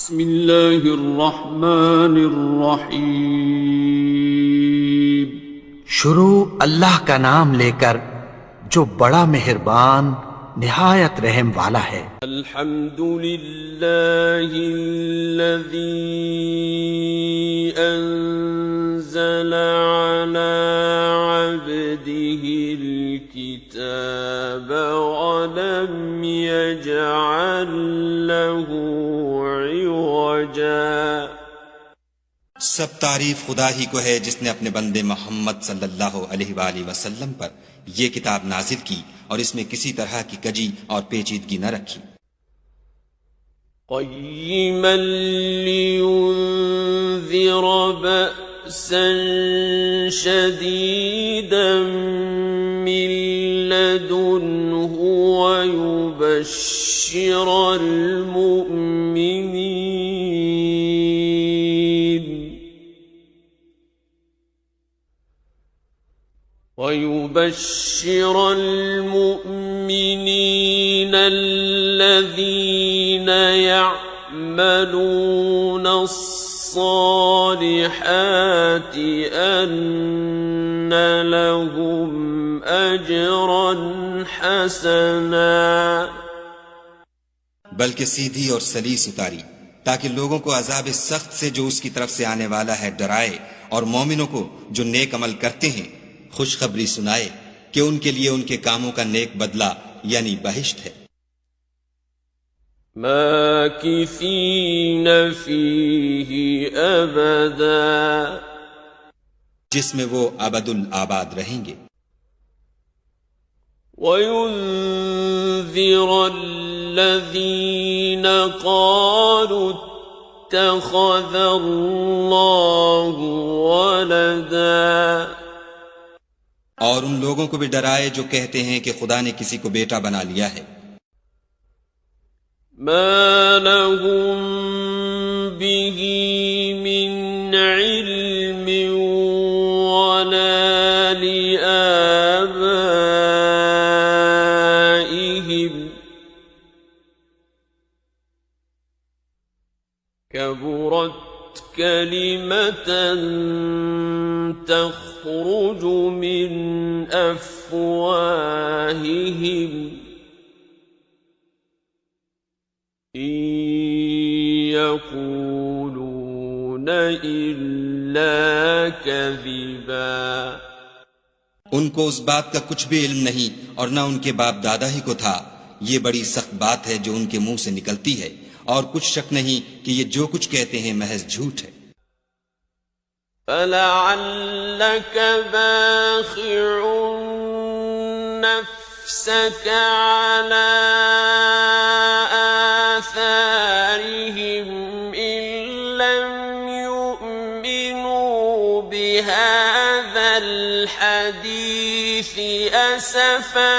बिस्मिल्लाहिर्रहमानिर्रहीम। शुरू अल्लाह का नाम लेकर जो बड़ा मेहरबान निहायत रहम वाला है। अल्हम्दुलिल्लाहिल्लज़ी अंज़ला अला अब्दिहिल किताब वलम यजअल लहू इवजा। सब तारीफ खुदा ही को है जिसने अपने बंदे मोहम्मद सल्लल्लाहु अलैहि वसल्लम पर यह किताब नाजिल की और इसमें किसी तरह की कजी और पेचीदगी न रखी। क़य्यिमन लियुन्ज़िर बअसन शदीदन मिन लदुन्हु वयुबश्शिरल मुमिनीन الذين يعملون الصالحات أن لهم أجرا حسنا। बल्कि सीधी और सलीस उतारी ताकि लोगों को अजाब सख्त से जो उसकी तरफ से आने वाला है डराए, और मोमिनों को जो नेक अमल करते हैं खुशखबरी सुनाए कि उनके लिए उनके कामों का नेक बदला यानी बहिश्त है। माकिसीन फीही अबदा, जिसमें वो अबदुल आबाद रहेंगे। वयुन्ज़िर अल्लज़ीन क़ालू इत्तख़ज़ अल्लाहु वलदा, और उन लोगों को भी डराए जो कहते हैं कि खुदा ने किसी को बेटा बना लिया है। मा लहुम बिही मिन इल्मिन वला लिआबाइहिम कबुरत कलिमतन तख़रुज मिन अफ़वाहिहिम इन यक़ूलून इल्ला कज़िबा। उनको उस बात का कुछ भी इल्म नहीं और न उनके बाप दादा ही को था। ये बड़ी सख्त बात है जो उनके मुंह से निकलती है, और कुछ शक नहीं कि ये जो कुछ कहते हैं महज झूठ है। फलअल्लक बाखिउन नफ्सक अला आसारिहिम इन लम युमिनू बिहाज़ल हदीस असफा।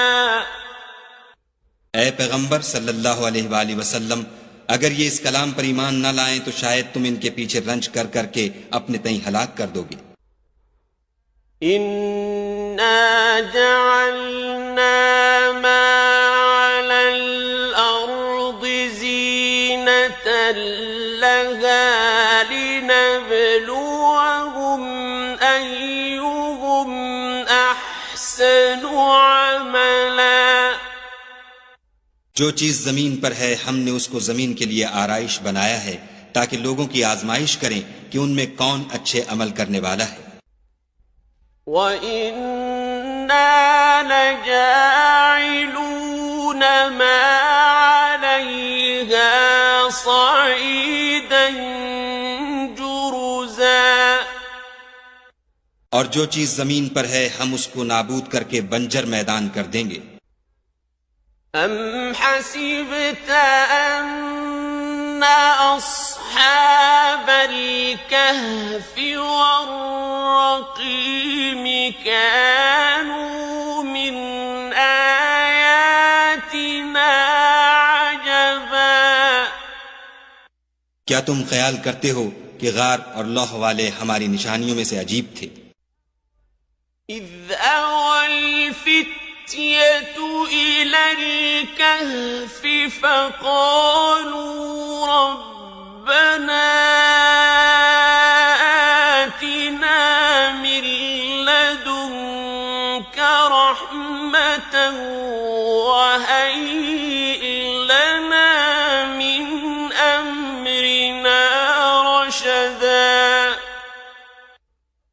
ऐ पैगंबर सल्लल्लाहु अलैहि वसल्लम, अगर ये इस कलाम पर ईमान न लाएं तो शायद तुम इनके पीछे रंज कर करके अपने तई हलाक कर दोगे। इन्ना जअलना मा अलल अर्दि ज़ीनतन लहा लिनब्लुवहुम अय्युहुम अहसनु अमला। जो चीज जमीन पर है हमने उसको जमीन के लिए आराइश बनाया है ताकि लोगों की आजमाइश करें कि उनमें कौन अच्छे अमल करने वाला है। वइन्ना लजाइलून मा अलैहा सईदन जुरुज़ा। और जो चीज जमीन पर है हम उसको नाबूद करके बंजर मैदान कर देंगे। अम हसिबत अन्ना अस्हाबल कहफ़ि वर्रक़ीम कानू मिन आयातिना अजबा। क्या तुम ख्याल करते हो कि गार और लौह वाले हमारी निशानियों में से अजीब थे? इज़ अवल फित्यतु इलल कहफ़ि फ़क़ालू रब्बना ربنا آتنا من لدنك رحمة وهيئ لنا من أمرنا رشدا।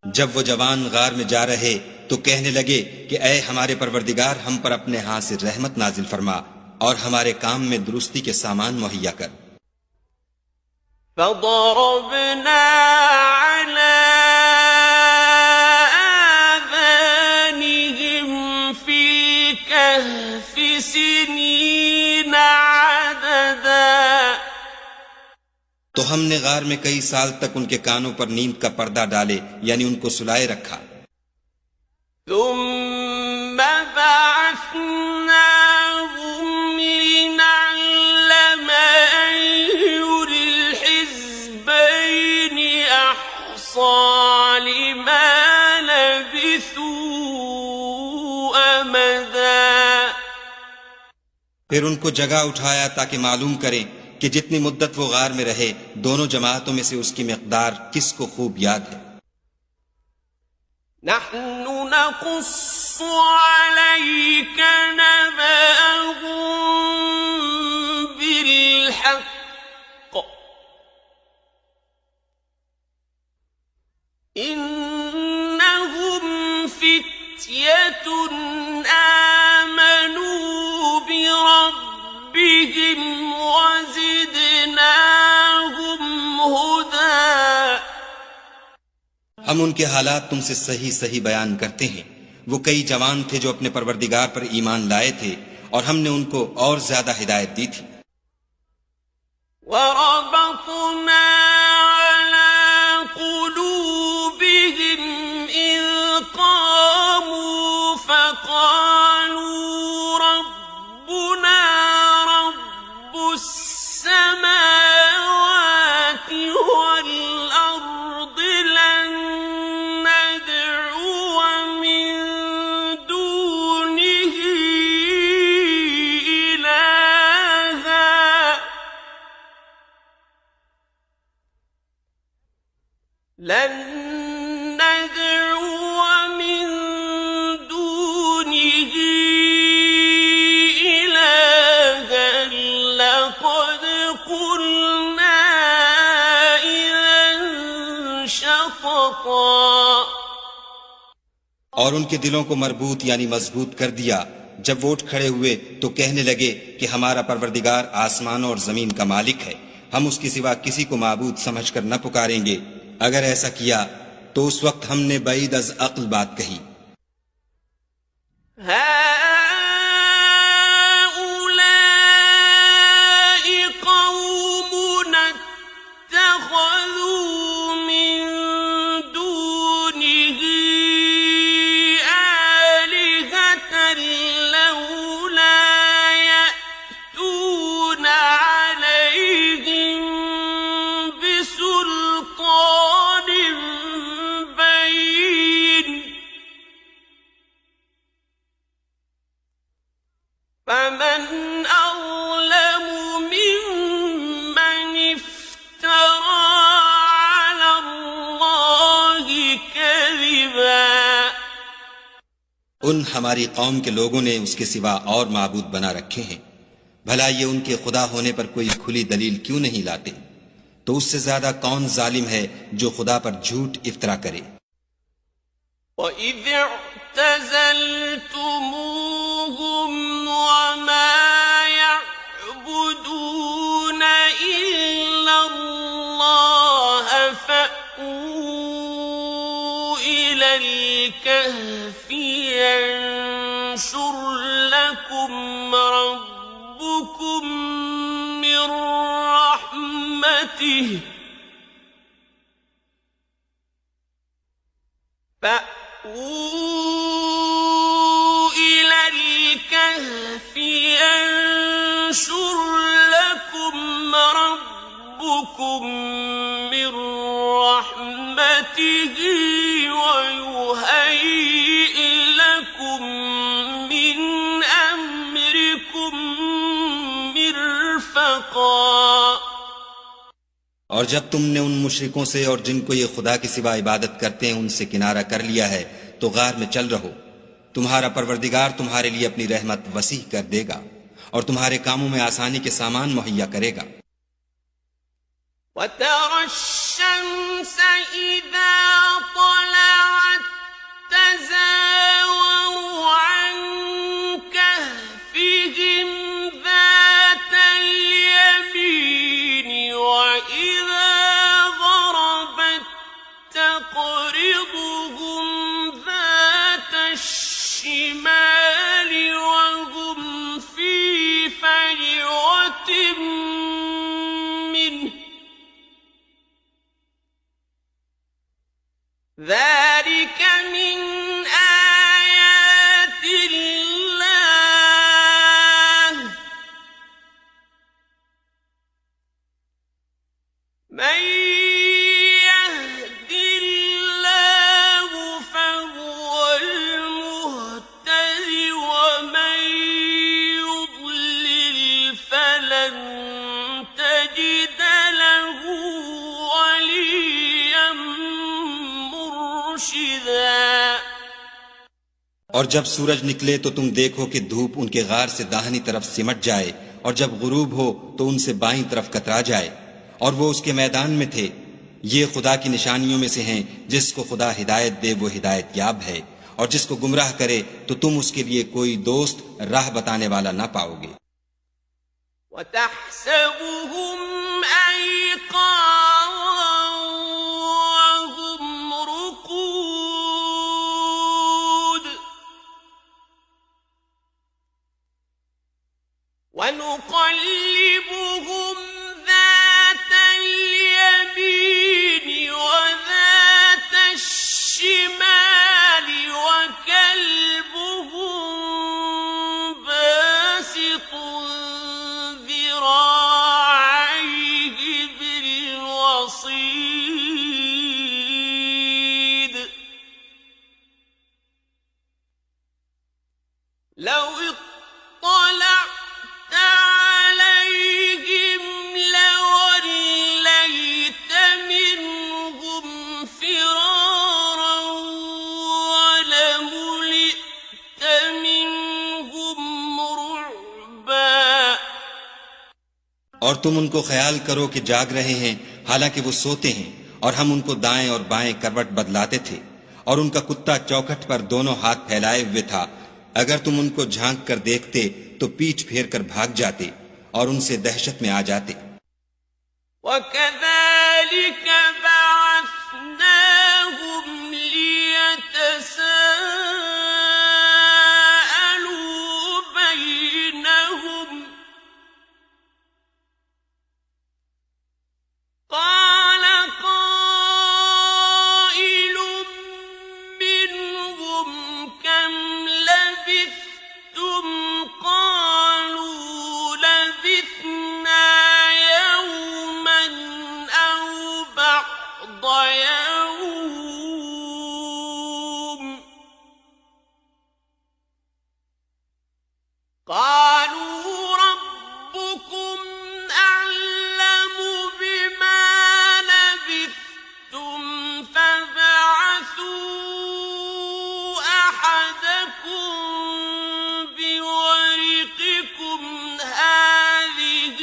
जब वो जवान गार में जा रहे तो कहने लगे कि ऐ हमारे परवरदिगार, हम पर अपने हाथ से रहमत नाजिल फरमा और हमारे काम में दुरुस्ती के सामान मुहैया कर। فضربنا على آذانهم في الكهف سنين عددا। तो हमने गार में कई साल तक उनके कानों पर नींद का पर्दा डाले, यानी उनको सुलाए रखा। ثم بعثناهم لنعلم أي الحزبين أحصى لما لبثوا أمدا। फिर उनको जगह उठाया ताकि मालूम करें कि जितनी मुद्दत वो गार में रहे, दोनों जमातों में से उसकी मिक़दार किसको खूब याद है। نحن نقص عليك نبأهم بالحق إنهم فتية آمنوا بربهم وزدناهم هدى। हम उनके हालात तुमसे सही सही बयान करते हैं। वो कई जवान थे जो अपने परवरदिगार पर ईमान लाए थे और हमने उनको और ज्यादा हिदायत दी थी। وربطنا على قلوبهم إذ قاموا فقالوا ربنا رب السماوات والأرض لن ندعو من دونه إلها لن ندعو من دونه إلها لقد قلنا إذا شططا। और उनके दिलों को मरबूत यानी मजबूत कर दिया। जब वो उठ खड़े हुए तो कहने लगे कि हमारा परवरदिगार आसमानों और जमीन का मालिक है, हम उसके सिवा किसी को माबूद समझकर न पुकारेंगे। अगर ऐसा किया तो उस वक्त हमने बईद अज अक्ल बात कही। هؤلاء قومنا اتخذوا من دونه آلهة لولا يأتون عليهم بسلطان بين فمن أظلم ممن افترى على الله كذبا। उन हमारी कौम के लोगों ने उसके सिवा और माबूद बना रखे हैं। भला ये उनके खुदा होने पर कोई खुली दलील क्यों नहीं लाते? तो उससे ज्यादा कौन जालिम है जो खुदा पर झूठ इफ्तरा करे। وإذ اعتزلتموهم وما يعبدون إلا الله فأووا إلى الكهف ينشر لكم ربكم من رحمته فأووا إلى الكهف ينشر لكم ربكم من رحمته ويهيئ لكم من أمركم مرفقا। और जब तुमने उन मुशरिकों से और जिनको ये खुदा के सिवा इबादत करते हैं उनसे किनारा कर लिया है तो गार में चल रहो। तुम्हारा परवरदिगार तुम्हारे लिए अपनी रहमत वसीह कर देगा और तुम्हारे कामों में आसानी के सामान मुहैया करेगा। وترى الشمس إذا طلعت تزاور عن كهفهم ذات اليمين وإذا غربت تقرضهم ذات الشمال وهم في فجوة منه ذلك من آيات الله من يهد الله فهو المهتد ومن يضلل فلن تجد له وليا مرشدا। और जब सूरज निकले तो तुम देखो कि धूप उनके गार से दाहिनी तरफ सिमट जाए और जब गुरूब हो तो उनसे बाईं तरफ कतरा जाए और वो उसके मैदान में थे। ये खुदा की निशानियों में से हैं। जिसको खुदा हिदायत दे वो हिदायत याब है और जिसको गुमराह करे तो तुम उसके लिए कोई दोस्त राह बताने वाला ना पाओगे। وتحسبهم أيقاظا وهم رقود ونقلبهم ذات اليمين وذات الشمال وكلبهم باسط ذراعيه بالوصيد لو اطلعت عليهم لوليت منهم فرارا ولملئت منهم رعبا। और तुम उनको ख्याल करो कि जाग रहे हैं हालांकि वो सोते हैं और हम उनको दाएं और बाएं करवट बदलाते थे और उनका कुत्ता चौखट पर दोनों हाथ फैलाए हुए था। अगर तुम उनको झांक कर देखते तो पीठ फेर कर भाग जाते और उनसे दहशत में आ जाते। وكذلك بعثناهم ليتساءلوا بينهم قال قائل منهم كم لبثتم قالوا لبثنا يوما أو بعض يوم قالوا ربكم أعلم بما لبثتم فابعثوا أحدكم بورقكم هذه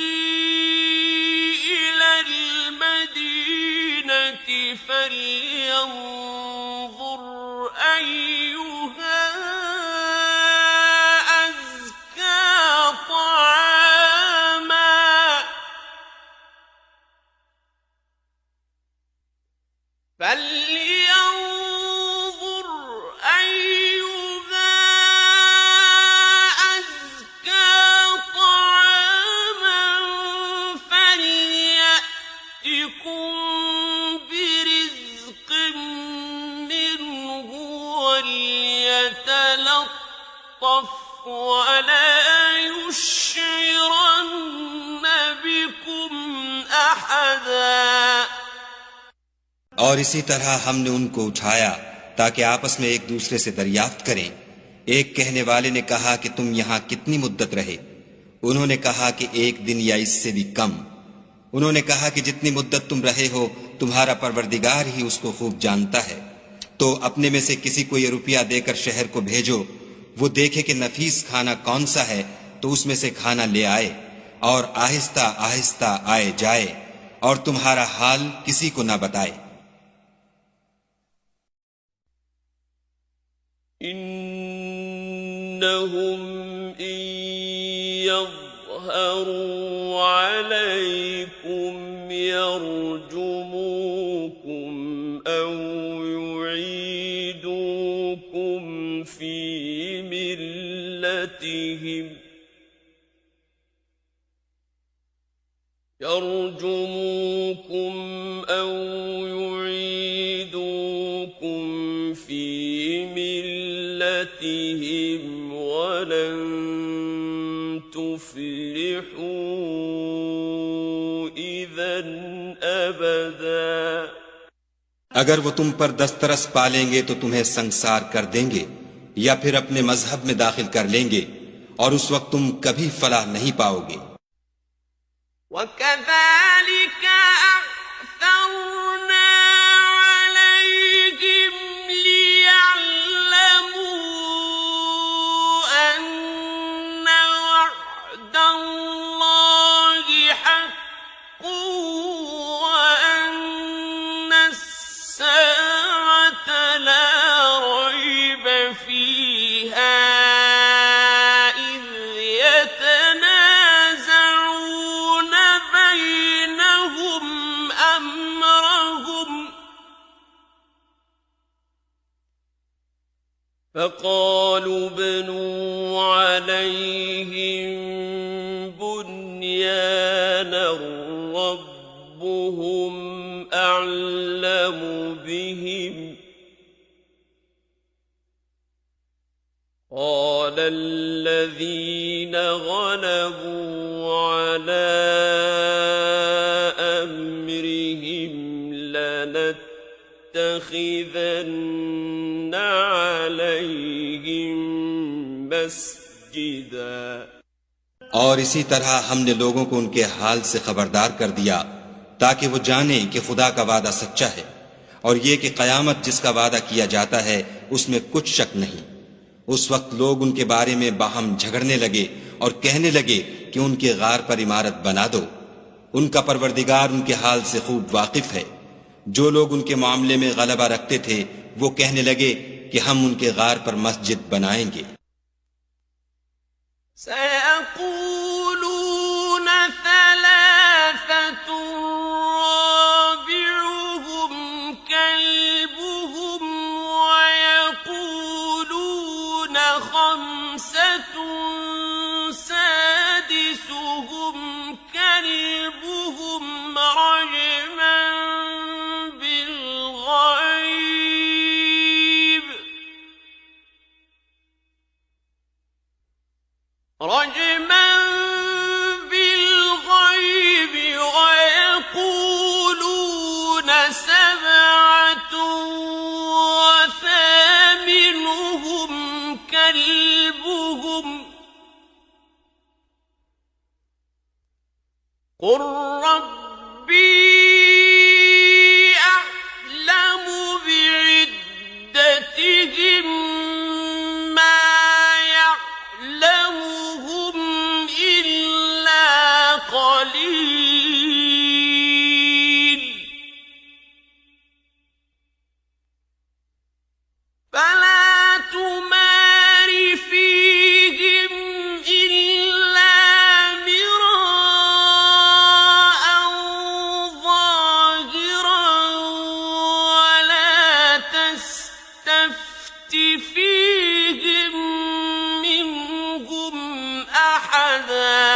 إلى المدينة فلينظر أيها أزكى طعاما فلينظر أيها أزكى طعاما فليأتكم برزق منه وليتلطف ولا يشعرن بكم أحدا। और इसी तरह हमने उनको उठाया ताकि आपस में एक दूसरे से दरियाफ्त करें। एक कहने वाले ने कहा कि तुम यहाँ कितनी मुद्दत रहे। उन्होंने कहा कि एक दिन या इससे भी कम। उन्होंने कहा कि जितनी मुद्दत तुम रहे हो तुम्हारा परवरदिगार ही उसको खूब जानता है। तो अपने में से किसी को ये रुपया देकर शहर को भेजो, वो देखे कि नफीस खाना कौन सा है तो उसमें से खाना ले आए और आहिस्ता आहिस्ता आए जाए और तुम्हारा हाल किसी को ना बताए। इन्नहुम इन यज़हरू अलैकुम यरजुमुकुम औ युईदुकुम फी मिल्लतिहिम يرجموكم أو يعيدوكم في ملتهم ولن تفلحوا إذا أبدا। अगर वो तुम पर दस्तरस पालेंगे तो तुम्हें संसार कर देंगे या फिर अपने मजहब में दाखिल कर लेंगे और उस वक्त तुम कभी फलाह नहीं पाओगे। وكذلك أعثرنا عليهم ليعلموا أن وعد الله حق وأن الساعة لا ريب فيها إذ يتنازعون بينهم أمرهم فقالوا ابنوا عليهم بنيانا ربهم أعلم بهم قال الذين غلبوا على أمرهم لنتخذن عليهم مسجدا। और इसी तरह हमने लोगों को उनके हाल से खबरदार कर दिया ताकि वो जाने कि खुदा का वादा सच्चा है और ये कि कयामत जिसका वादा किया जाता है उसमें कुछ शक नहीं। उस वक्त लोग उनके बारे में बाहम झगड़ने लगे और कहने लगे कि उनके गार पर इमारत बना दो। उनका परवरदिगार उनके हाल से खूब वाकिफ है। जो लोग उनके मामले में गलबा रखते थे वो कहने लगे कि हम उनके गार पर मस्जिद बनाएंगे। سيقولون ثلاثة رابعهم كلبهم ويقولون خمسة سادسهم كلبهم رجما بالغيب ويقولون سبعة وثامنهم كلبهم قل ربي أعلم بعدتهم ما يعلمهم إلا قليل فلا تمار فيهم إلا مراء ظاهرا ولا تستفت فيهم منهم أحدا।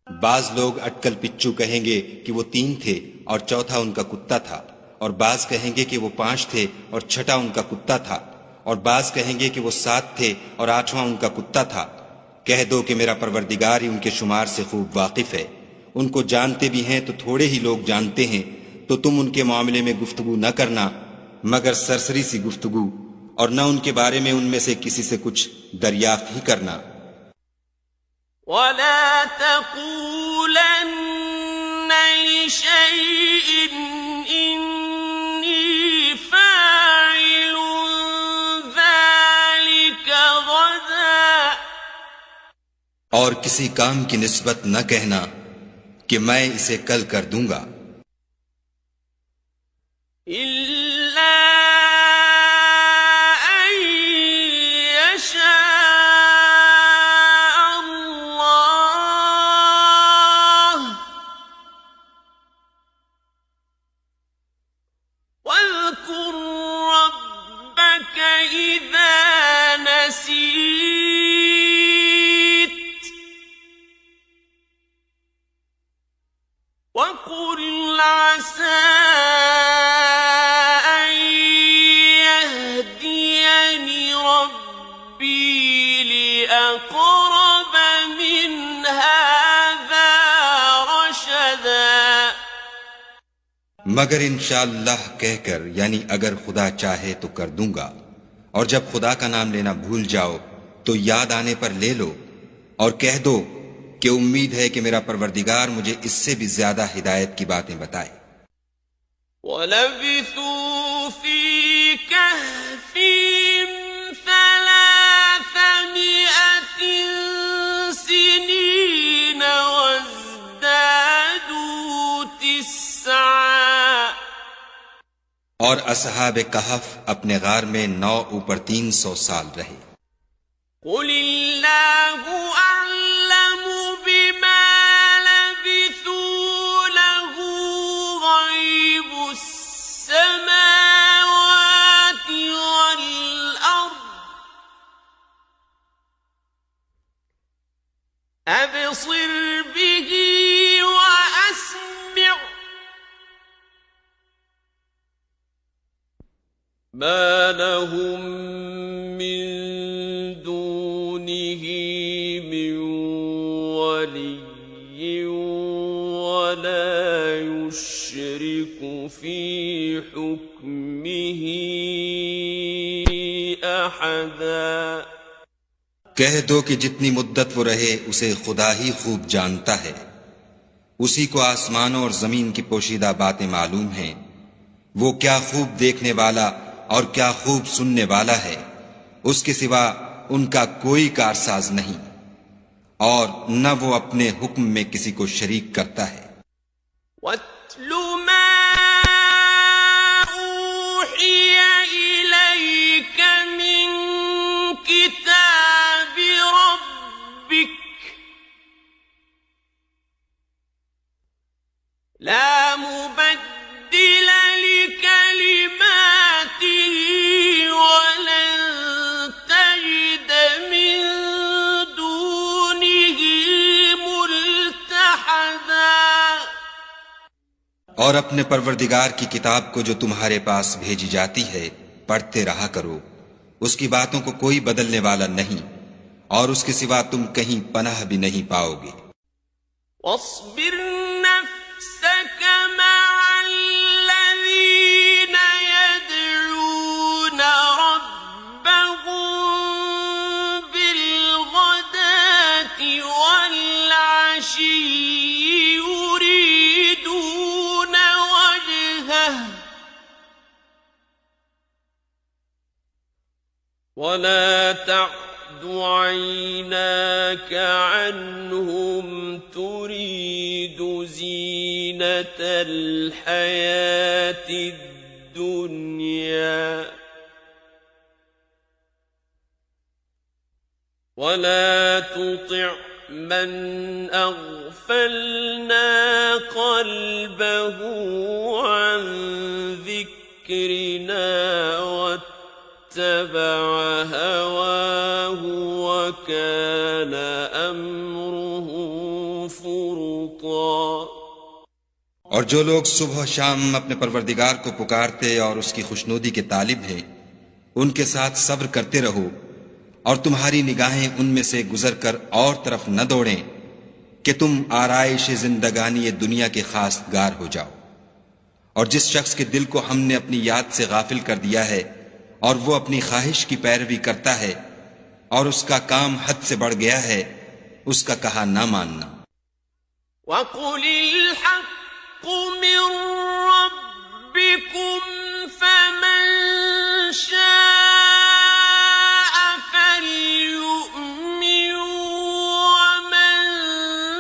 बाज लोग अटकल पिच्चू कहेंगे कि वो 3 थे और चौथा उनका कुत्ता था, और बाज कहेंगे कि वो 5 थे और छठा उनका कुत्ता था, और बाज कहेंगे कि वो 7 थे और 8वां उनका कुत्ता था। कह दो कि मेरा परवरदिगार ही उनके शुमार से खूब वाकिफ है। उनको जानते भी हैं तो थोड़े ही लोग जानते हैं, तो तुम उनके मामले में गुफ्तगू न करना मगर सरसरी सी गुफ्तगू, और न उनके बारे में उनमें से किसी से कुछ दरियाफ्त ही करना। ولا تقولن لشيء إني فاعل ذلك غدا और किसी काम की निस्बत न कहना कि मैं इसे कल कर दूंगा, إلا أن يشاء الله واذكر ربك إذا نسيت وقل عسى أن يهديني ربي لأقرب من هذا رشدا मगर इंशाअल्लाह कहकर, यानी अगर खुदा चाहे तो कर दूंगा। और जब खुदा का नाम लेना भूल जाओ तो याद आने पर ले लो और कह दो कि उम्मीद है कि मेरा परवरदिगार मुझे इससे भी ज्यादा हिदायत की बातें बताए। وَلَبِثُوا فِي كَهْفِهِمْ 300 سِنِينَ وَازْدَادُوا 9 और असहाब कहफ अपने गार में 9 ऊपर 300 साल रहे। قُلِ اللَّهُ أَعْلَمُ بِمَا لَبِثُوا لَهُ غَيْبُ السَّمَاوَاتِ وَالْأَرْضِ أَبْصِرْ بِهِ وَأَسْمِعْ مَا لَهُم مِّن دُونِهِ مِن وَلِيٍّ وَلَا يُشْرِكُ فِي حُكْمِهِ أَحَدًا कह दो कि जितनी मुद्दत वो रहे उसे खुदा ही खूब जानता है। उसी को आसमानों और जमीन की पोशीदा बातें मालूम हैं। वो क्या खूब देखने वाला और क्या खूब सुनने वाला है। उसके सिवा उनका कोई कारसाज नहीं और न वो अपने हुक्म में किसी को शरीक करता है। وَاتْلُ مَا أُوحِيَ إِلَيْكَ مِن كِتَابِ رَبِّكَ لَا مُبَدِّلَ لِكَلِمَاتِهِ وَلَن تَجِدَ مِن دُونِهِ مُلْتَحَدًا और अपने परवरदिगार की किताब को जो तुम्हारे पास भेजी जाती है पढ़ते रहा करो। उसकी बातों को कोई बदलने वाला नहीं और उसके सिवा तुम कहीं पनाह भी नहीं पाओगे। واصبر نفسك مع الذين يدعون ربهم بالغداة والعشي يريدون وجهه ولا تعد عيناك عنهم تريد زينة الحياة الدنيا ولا تطع من أغفلنا قلبه عن ذكرنا واتبع هواه وكان أمره فرطا। और जो लोग सुबह शाम अपने परवरदिगार को पुकारते और उसकी खुशनुदी के तालिब हैं, उनके साथ सब्र करते रहो और तुम्हारी निगाहें उनमें से गुजर कर और तरफ न दौड़ें कि तुम आराइश जिंदगानी दुनिया के खासगार हो जाओ। और जिस शख्स के दिल को हमने अपनी याद से गाफिल कर दिया है और वो अपनी ख्वाहिश की पैरवी करता है और उसका काम हद से बढ़ गया है, उसका कहा ना मानना। वक़ुलिल हक़ من ربكم فمن شاء فليؤمن ومن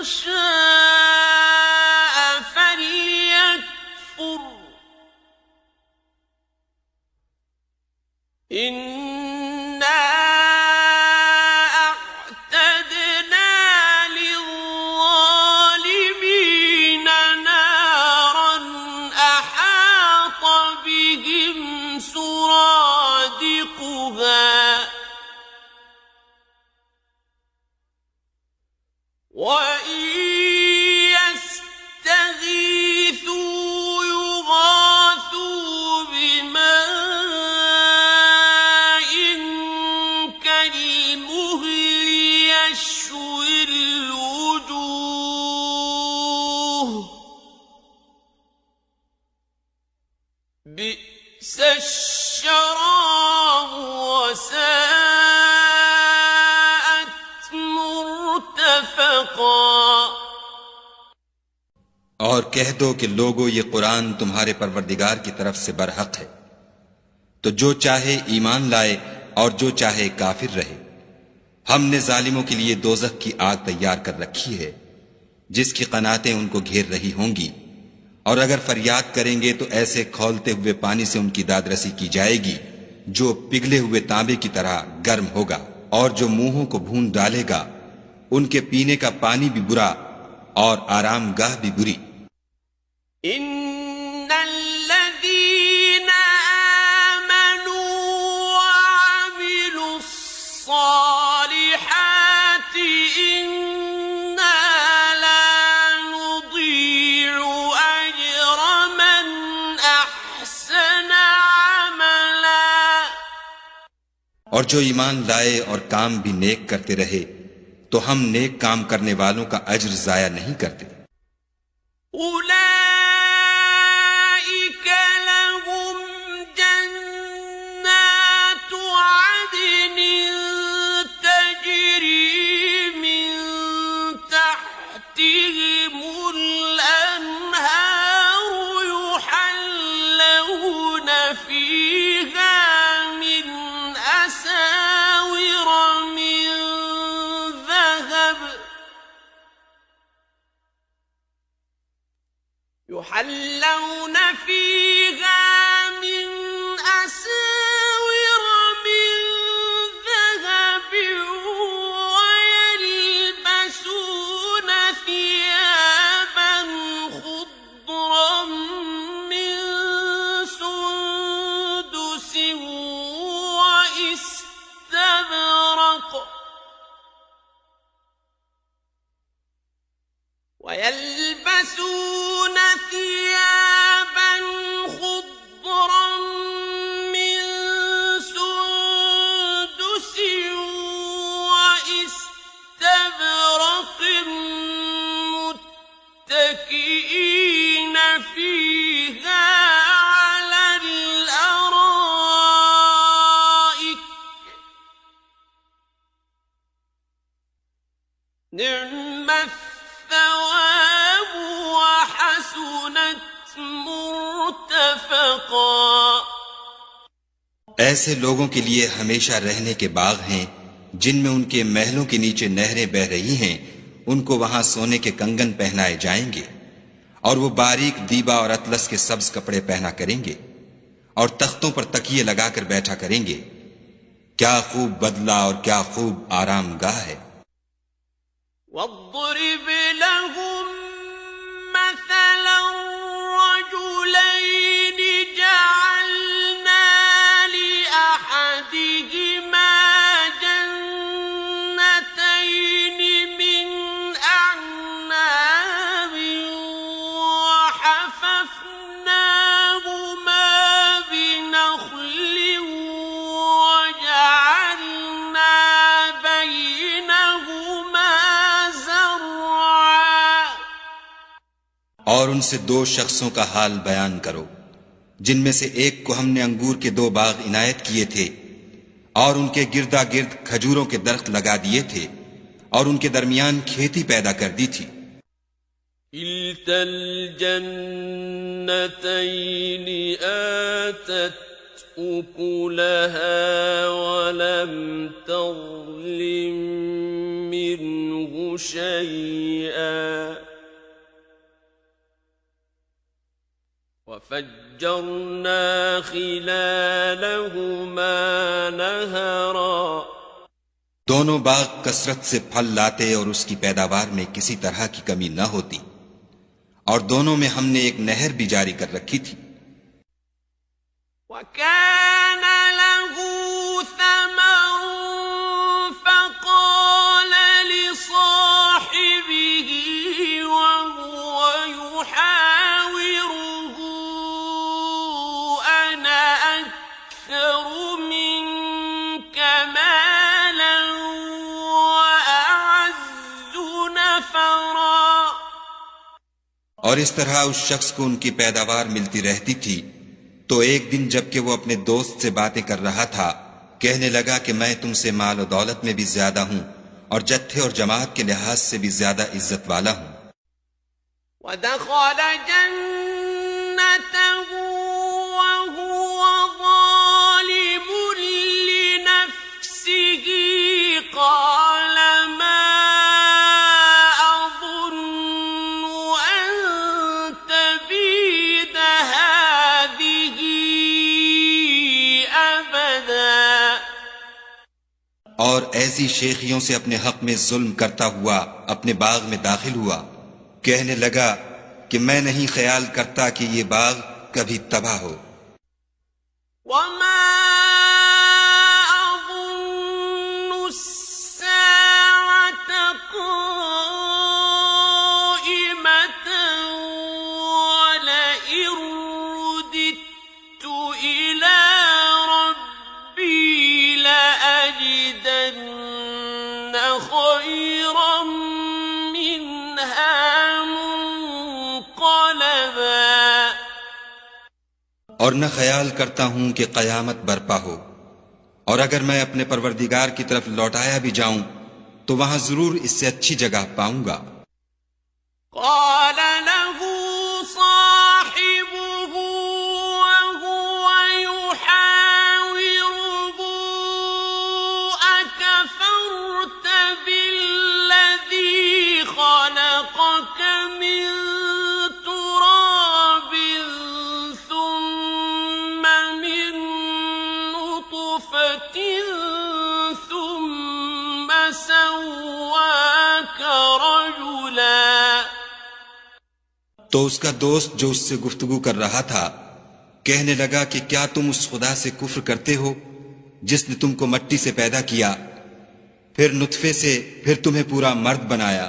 شاء فليكفر إنا أعتدنا للظالمين نارا أحاط بهم سرادقها وإن يستغيثوا يغاثوا بماء كالمهل يشوي الوجوه بئس الشراب وساءت مرتفقا और कह दो कि लोगो ये कुरान तुम्हारे परवरदिगार की तरफ से बरहक है, तो जो चाहे ईमान लाए और जो चाहे काफिर रहे। हमने जालिमों के लिए दोजख की आग तैयार कर रखी है जिसकी कनातें उनको घेर रही होंगी, और अगर फरियाद करेंगे तो ऐसे खौलते हुए पानी से उनकी दादरसी की जाएगी जो पिघले हुए तांबे की तरह गर्म होगा, और जो मुंहों को भून डालेगा। उनके पीने का पानी भी बुरा और आरामगाह भी बुरी। इन्नल्लज़ीना आमनू वअमिलुस्सालिहाति इन्ना ला नुदीउ अज्र मन अहसना अमला। और जो ईमान लाए और काम भी नेक करते रहे तो हम नेक काम करने वालों का अज्र जाया नहीं करते। उलाइक लहुम जन्नातु अदनिन तजरी मिन तहतिहिमुल अन्हार युहल्लौन फीहा मिन असाविर मिन يحلون فيها من أساور من ذهب ويلبسون ثيابا خضرا من سندس واستبرق ويلبسون ثيابا خضرا من سندس واستبرق متكئين فيها على الأرائك نعم الثواب وحسنت مرتفقا। ऐसे लोगों के लिए हमेशा रहने के बाग हैं जिनमें उनके महलों के नीचे नहरें बह रही हैं। उनको वहां सोने के कंगन पहनाए जाएंगे और वो बारीक दीबा और अतलस के सब्ज कपड़े पहना करेंगे और तख्तों पर तकिए लगाकर बैठा करेंगे। क्या खूब बदला और क्या खूब आरामगाह है। واضرب لهم مثلا رجلين جعلنا لأحدهما جنتين من أعناب وحففناهما بنخل وجعلنا بينهما और उनसे दो शख्सों का हाल बयान करो जिनमें से एक को हमने अंगूर के दो बाग इनायत किए थे और उनके गिरदा गिर्द खजूरों के दरख्त लगा दिए थे और उनके दरमियान खेती पैदा कर दी थी। كلتا الجنتين آتت أكلها ولم تظلم منه شيئا وفجرنا خلالهما نهرا दोनों बाग कसरत से फल लाते और उसकी पैदावार में किसी तरह की कमी न होती, और दोनों में हमने एक नहर भी जारी कर रखी थी। وكان له ثمر فقال لصاحبه وهو يحاوره أنا أكثر منك مالا وأعز نفرا। और इस तरह उस शख्स को उनकी पैदावार मिलती रहती थी। तो एक दिन जबकि वो अपने दोस्त से बातें कर रहा था, कहने लगा कि मैं तुमसे माल और दौलत में भी ज्यादा हूं और जत्थे और जमात के लिहाज से भी ज्यादा इज्जत वाला हूं। ودخل جنته وهو ظالم لنفسه قال ما أظن أن تبيد هذه أبدا। और ऐसी शेखियों से अपने हक में जुल्म करता हुआ अपने बाग में दाखिल हुआ, कहने लगा कि मैं नहीं ख्याल करता कि ये बाग कभी तबाह हो। وما أظن الساعة قائمة ولئن رددت إلى ربي لأجدن خيرا منها منقلبا। और न ख्याल करता हूं कि कयामत बरपा हो, और अगर मैं अपने परवरदिगार की तरफ लौटाया भी जाऊं तो वहां जरूर इससे अच्छी जगह पाऊंगा। قال له صاحبه وهو يحاوره أكفرت بالذي خلقك من تراب ثم من نطفة ثم سواك رجلا। तो उसका दोस्त जो उससे गुफ्तगू कर रहा था कहने लगा कि क्या तुम उस खुदा से कुफ्र करते हो जिसने तुमको मट्टी से पैदा किया, फिर नुतफे से, फिर तुम्हें पूरा मर्द बनाया।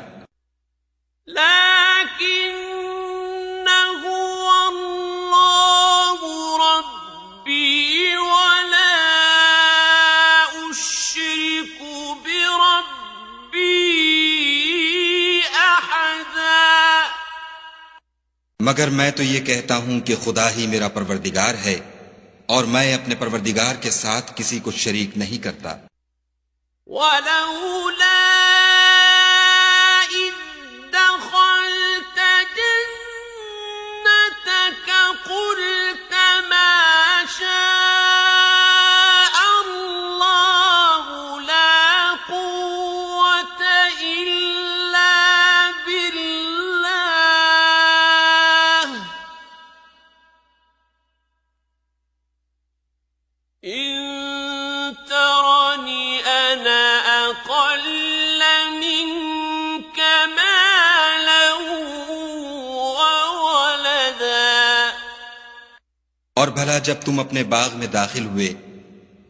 لكنه الله ربي ولا أشرك بربي أحدا। मगर मैं तो ये कहता हूं कि खुदा ही मेरा परवरदिगार है और मैं अपने परवरदिगार के साथ किसी को शरीक नहीं करता। ولولا إذ دخلت جنتك قلت ما شاء الله لا قوة إلا بالله إن ترني أنا أقل منك مالا وولدا। और भला जब तुम अपने बाग में दाखिल हुए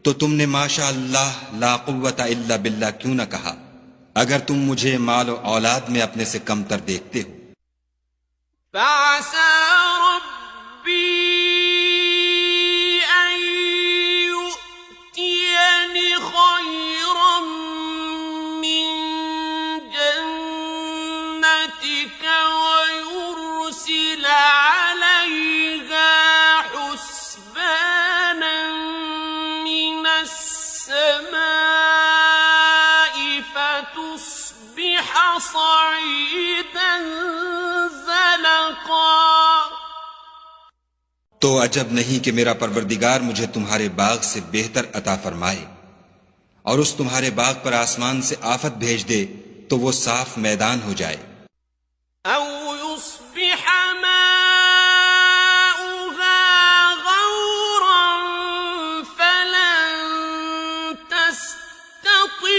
तो तुमने माशा अल्लाह ला कुव्वता इल्ला बिल्ला क्यों न कहा, अगर तुम मुझे माल और औलाद में अपने से कमतर देखते हो। فعسى ربي أن يؤتيني خيرا من جنتك ويرسل عليها حسبانا من السماء فتصبح صعيدا तो अजब नहीं कि मेरा परवरदिगार मुझे तुम्हारे बाग से बेहतर अता फरमाए और उस तुम्हारे बाग पर आसमान से आफत भेज दे तो वो साफ मैदान हो जाए। أو يصبح ماؤها غورا فلن تستطيع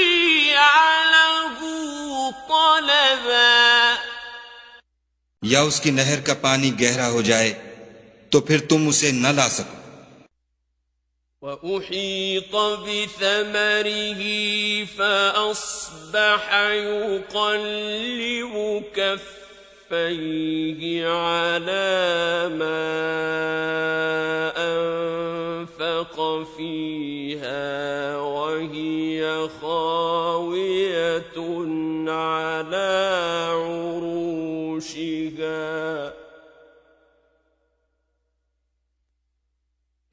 له طلبا या उसकी नहर का पानी गहरा हो जाए तो फिर तुम उसे न ला सको। وأحيط بثمره فأصبح يقلب كفيه على ما أنفق فيها وهي خاوية على عروشها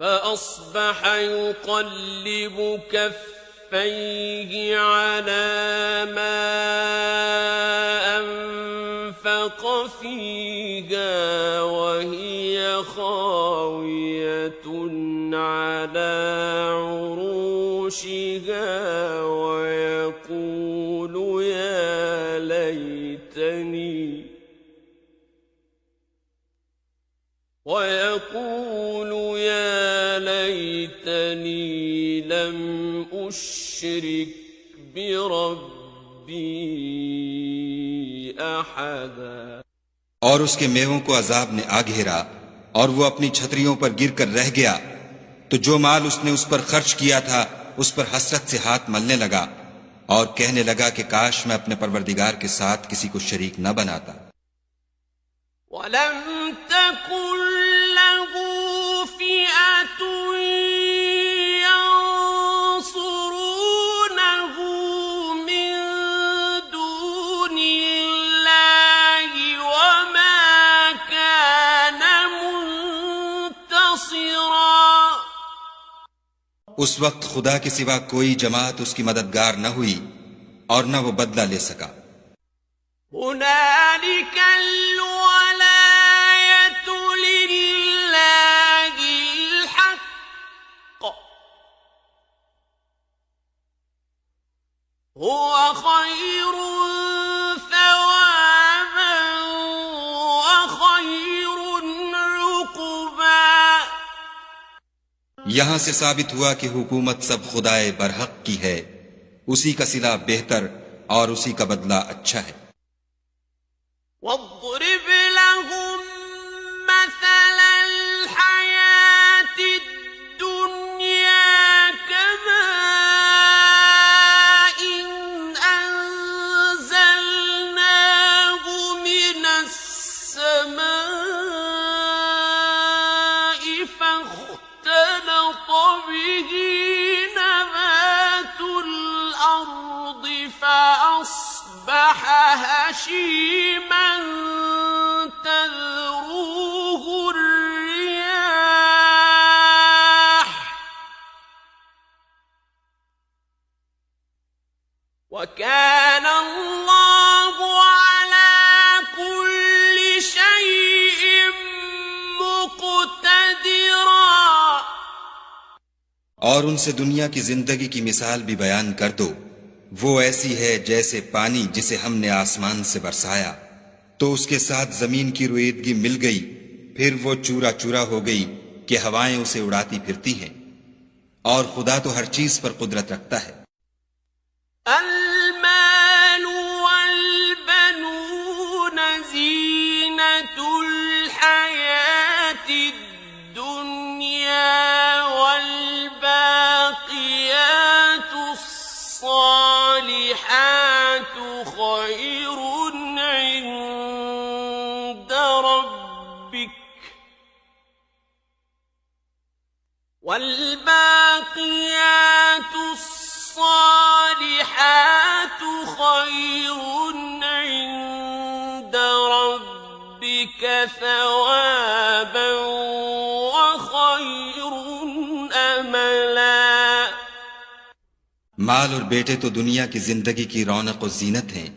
فأصبح يقلب كفيه على ما أنفق فيها وهي خاوية على عروشها ويقول يا ليتني لم أشرك بربي أحدا। और उसके मेवों को अजाब ने आ घेरा और वो अपनी छतरियों पर गिरकर रह गया, तो जो माल उसने उस पर खर्च किया था उस पर हसरत से हाथ मलने लगा और कहने लगा कि काश मैं अपने परवरदिगार के साथ किसी को शरीक न बनाता। वलम तकुन लहू फिअतुन यंसुरूनहु मिन दूनिल्लाहि वमा कान मुंतसिरा। उस वक्त खुदा के सिवा कोई जमात उसकी मददगार न हुई और न वो बदला ले सका। हुनालिक अल-वलायतु लिल्लाहिल हक़्क़ हुव खैरुन सवाबन व खैरुन उक़बा। यहां से साबित हुआ कि हुकूमत सब खुदाए बरहक की है, उसी का सिला बेहतर और उसी का बदला अच्छा है। واضرب لهم مثل الحياة الدنيا كماء أنزلناه من السماء فاختلط به نبات الأرض فأصبح هشيما تذروه الرياح وكان الله على كل شيء مقتدرا। और उनसे दुनिया की जिंदगी की मिसाल भी बयान कर दो। वो ऐसी है जैसे पानी जिसे हमने आसमान से बरसाया तो उसके साथ जमीन की रुईदगी मिल गई, फिर वो चूरा चूरा हो गई कि हवाएं उसे उड़ाती फिरती हैं। और खुदा तो हर चीज पर कुदरत रखता है। المال والبنون زينة الحياة الدنيا والباقيات الصالحات خير عند ربك والباقيات الصالحات خير عند ربك ثوابا وخير أملا। माल और बेटे तो दुनिया की जिंदगी की रौनक और जीनत हैं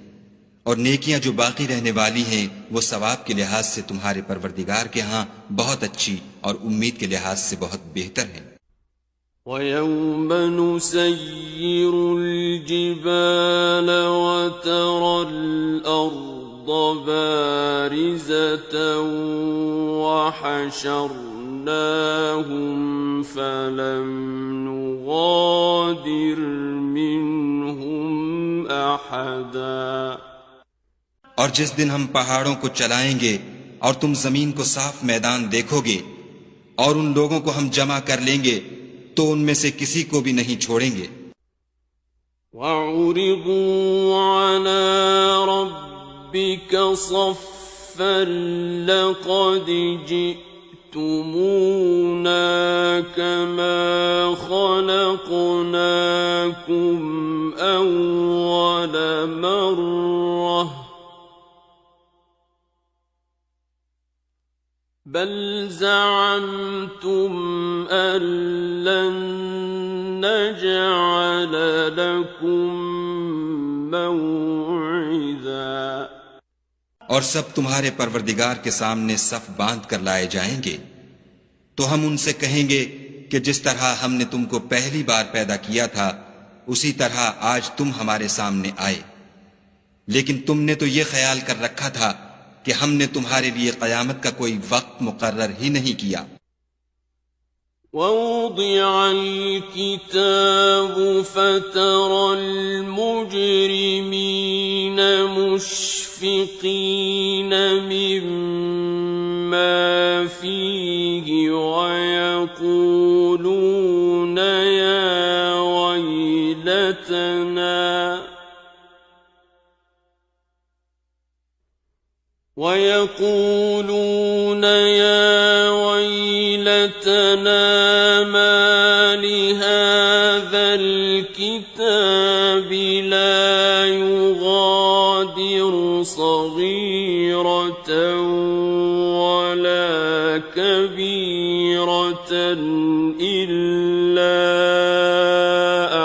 और नेकियां जो बाकी रहने वाली हैं वो सवाब के लिहाज से तुम्हारे परवरदिगार के यहाँ बहुत अच्छी और उम्मीद के लिहाज से बहुत बेहतर हैं। وَيَوْمَ نُسَيِّرُ الْجِبَالَ وَتَرَى الْأَرْضَ بَارِزَةً وَحَشَرْنَاهُمْ فَلَمْ نُغَادِرْ مِنْهُمْ أَحَدًا। और जिस दिन हम पहाड़ों को चलाएंगे और तुम जमीन को साफ मैदान देखोगे और उन लोगों को हम जमा कर लेंगे तो उनमें से किसी को भी नहीं छोड़ेंगे। وَعُرِضُوا عَلَى رَبِّكَ صَفًّا لَقَدْ جِئْتُمُونَا كَمَا خَلَقْنَاكُمْ أَوَّلَ مَرَّةٍ بَلْ زَعَمْتُمْ أَن لَّن نَّجْعَلَ لَكُم مَّوْعِدًا। और सब तुम्हारे परवरदिगार के सामने सफ बांध कर लाए जाएंगे, तो हम उनसे कहेंगे कि जिस तरह हमने तुमको पहली बार पैदा किया था उसी तरह आज तुम हमारे सामने आए। लेकिन तुमने तो ये ख्याल कर रखा था कि हमने तुम्हारे लिए क़यामत का कोई वक्त मुकर्रर ही नहीं किया। وَوُضِعَ الْكِتَابُ فَتَرَى الْمُجْرِمِينَ مُشْفِقِينَ مِمَّا فِيهِ وَيَقُولُونَ يَا وَيْلَتَنَا مَا لِهَذَا الْكِتَابِ لَا يُغَادِرُ صَغِيرَةً وَلَا كَبِيرَةً إِلَّا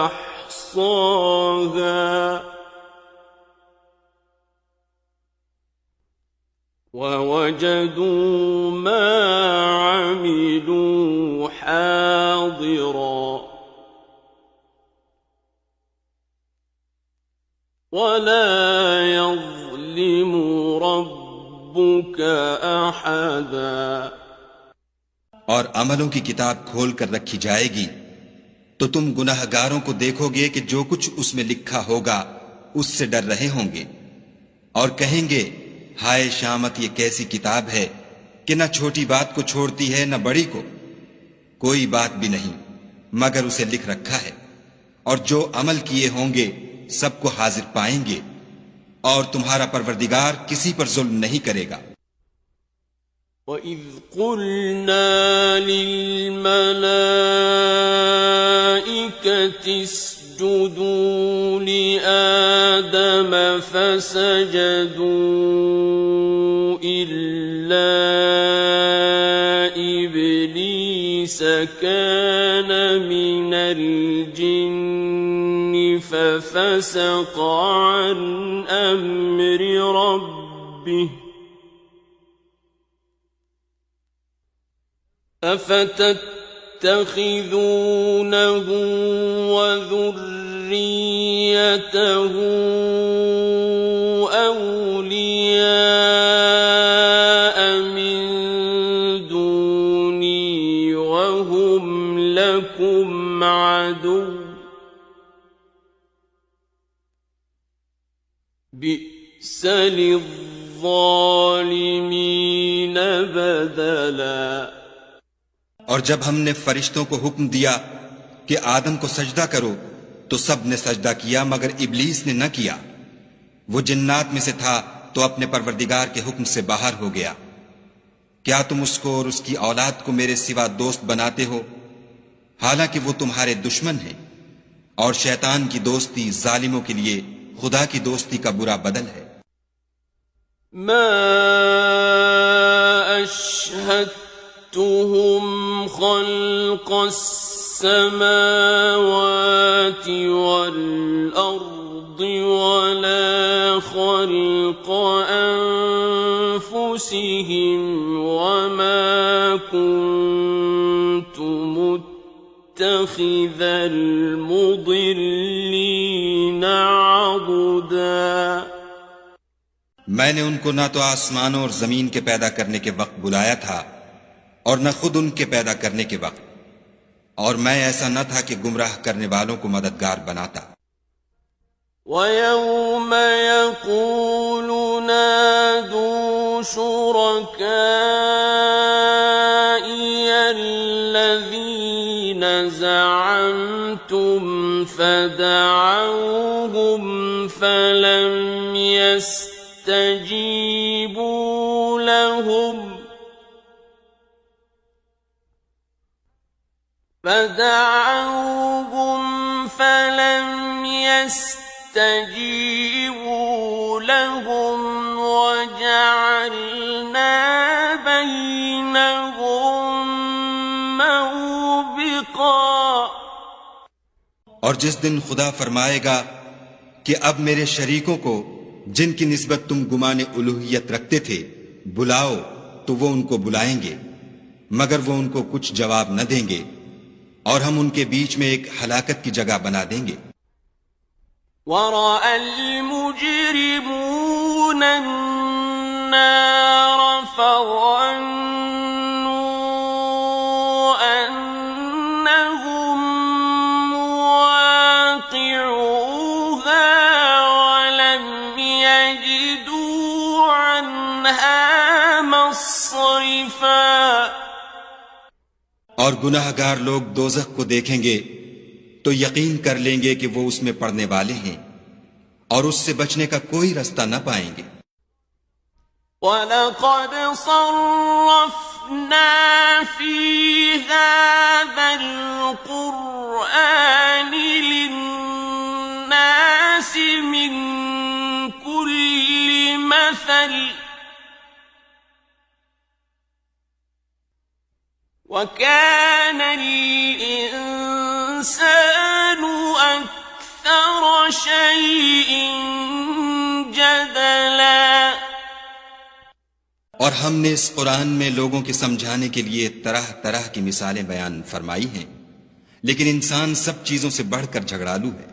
أَحْصَاهَا وَوَجَدُوا مَا عَمِلُوا حَاضِرًا وَلَا يَظْلِمُ رَبُّكَ أَحَدًا। और अमलों की किताब खोल कर रखी जाएगी तो तुम गुनहगारों को देखोगे कि जो कुछ उसमें लिखा होगा उससे डर रहे होंगे और कहेंगे, हाय शामत, ये कैसी किताब है कि न छोटी बात को छोड़ती है न बड़ी को। कोई बात भी नहीं मगर उसे लिख रखा है और जो अमल किए होंगे सबको हाजिर पाएंगे और तुम्हारा परवरदिगार किसी पर जुल्म नहीं करेगा। وَإِذْ قُلْنَا لِلْمَلَائِكَةِ اسْجُدُوا لِآدَمَ فَسَجَدُوا إِلَّا إِبْلِيسَ كَانَ مِنَ الْجِنِّ فَفَسَقَ عَنْ أَمْرِ رَبِّهِ أفتتخذونه وذريته أولياء من دوني وهم لكم عدو بئس للظالمين بدلا। और जब हमने फरिश्तों को हुक्म दिया कि आदम को सजदा करो तो सब ने सजदा किया मगर इब्लीस ने न किया। वो जिन्नात में से था तो अपने परवरदिगार के हुक्म से बाहर हो गया। क्या तुम उसको और उसकी औलाद को मेरे सिवा दोस्त बनाते हो, हालांकि वो तुम्हारे दुश्मन हैं। और शैतान की दोस्ती जालिमों के लिए खुदा की दोस्ती का बुरा बदल है। मा अशहदतुहुम खल्क़स समावाति वल अर्दि वला खल्क़ وأنفسهم وما كنت متخذ المضلين عضدا मैंने उनको न तो आसमानों और जमीन के पैदा करने के वक्त बुलाया था और न खुद उनके पैदा करने के वक्त, और मैं ऐसा न था कि गुमराह करने वालों को मददगार बनाता। وَيَوْمَ يَقُولُ نَادُوا شُرَكَائِيَ الَّذِينَ زَعَمْتُمْ فَدَعَوْهُمْ فَلَمْ يَسْتَجِيبُوا لهم وجعلنا بينهم موبقا और जिस दिन खुदा फरमाएगा कि अब मेरे शरीकों को जिनकी निस्बत तुम गुमाने उलूहियत रखते थे बुलाओ, तो वो उनको बुलाएंगे मगर वो उनको कुछ जवाब न देंगे, और हम उनके बीच में एक हलाकत की जगह बना देंगे। وَرَأَى الْمُجْرِمُونَ النَّارَ فَظَنُّوا أَنَّهُمْ مُوَاقِعُوهَا وَلَمْ يَجِدُوا عَنْهَا مَصْرِفًا और गुनाहगार लोग दोज़ख को देखेंगे तो यकीन कर लेंगे कि वो उसमें पड़ने वाले हैं और उससे बचने का कोई रास्ता न पाएंगे। وَلَقَدْ صَرَّفْنَا فِي هَذَا الْقُرْآنِ لِلنَّاسِ مِنْ كُلِّ مَثَلٍ وَكَانَ الْإِنسَانُ أَكْثَرَ شَيْءٍ جَدَلًا और हमने इस कुरान में लोगों के समझाने के लिए तरह तरह की मिसालें बयान फरमाई हैं, लेकिन इंसान सब चीजों से बढ़कर झगड़ालू है।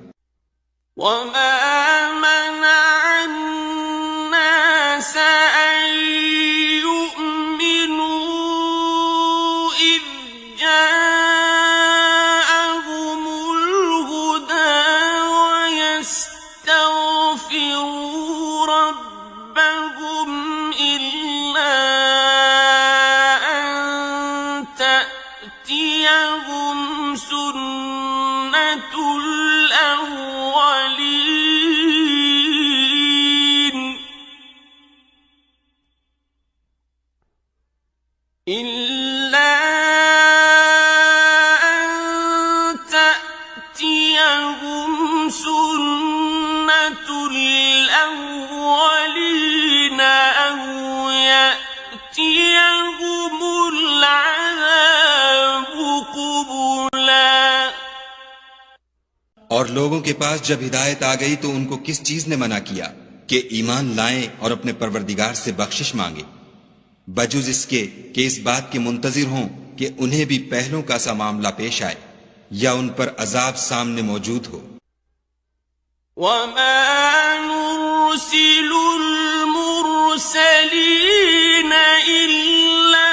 وَمَا مَنَعَ النَّاسَ أَن يُؤْمِنُوا إِذْ جَاءَهُمُ الْهُدَى وَيَسْتَغْفِرُوا رَبَّهُمْ إِلَّا أَن تَأْتِيَهُمْ سُنَّةُ الْأَوَّلِينَ إِلَّا أَن تَأْتِيَهُمْ سُنَّةُ الْأَوَّلِينَ أَوْ يَأْتِيَهُمُ الْعَذَابُ قُبُلًا और लोगों के पास जब हिदायत आ गई तो उनको किस चीज ने मना किया कि ईमान लाएं और अपने परवरदिगार से बख्शिश मांगे, बजुज इसके कि इस बात के मुंतजिर हों कि उन्हें भी पहलों का सा मामला पेश आए या उन पर अजाब सामने मौजूद हो। وَمَا نُرْسِلُ الْمُرْسَلِينَ إِلَّا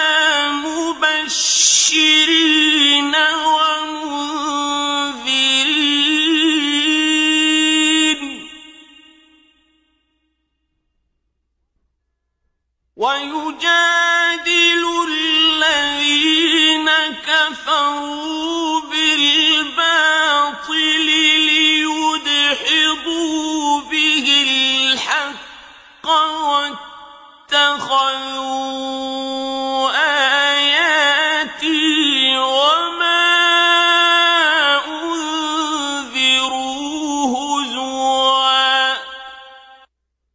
مُبَشِّرِينَ وَمُنذِرِينَ وَيُجَادِلُ الَّذِينَ كَفَرُوا بِالْبَاطِلِ لِيُدْحِضُوا بِهِ الْحَقَّ وَاتَّخَذُوا آيَاتِي وَمَا أُنذِرُوا هُزُوًا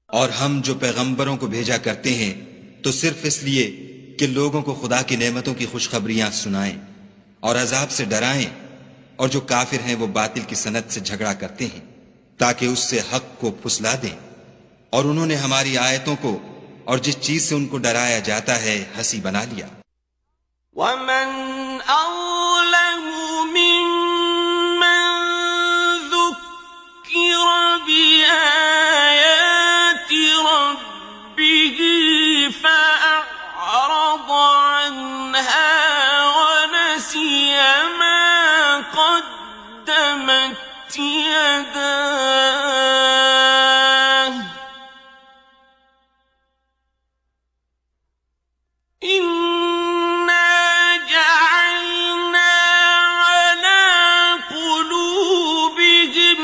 और हम जो पैगंबरों को भेजा करते हैं तो सिर्फ इसलिए कि लोगों को खुदा की नेमतों की खुशखबरियां सुनाएं और अजाब से डराएं, और जो काफिर हैं वो बातिल की सनत से झगड़ा करते हैं ताकि उससे हक को फुसला दें। और उन्होंने हमारी आयतों को और जिस चीज से उनको डराया जाता है हंसी बना लिया। ومن أظلم ممن ذكر بآيات ربه فأعرض عنها ونسي ما قدمت يداه إنا جعلنا على قلوبهم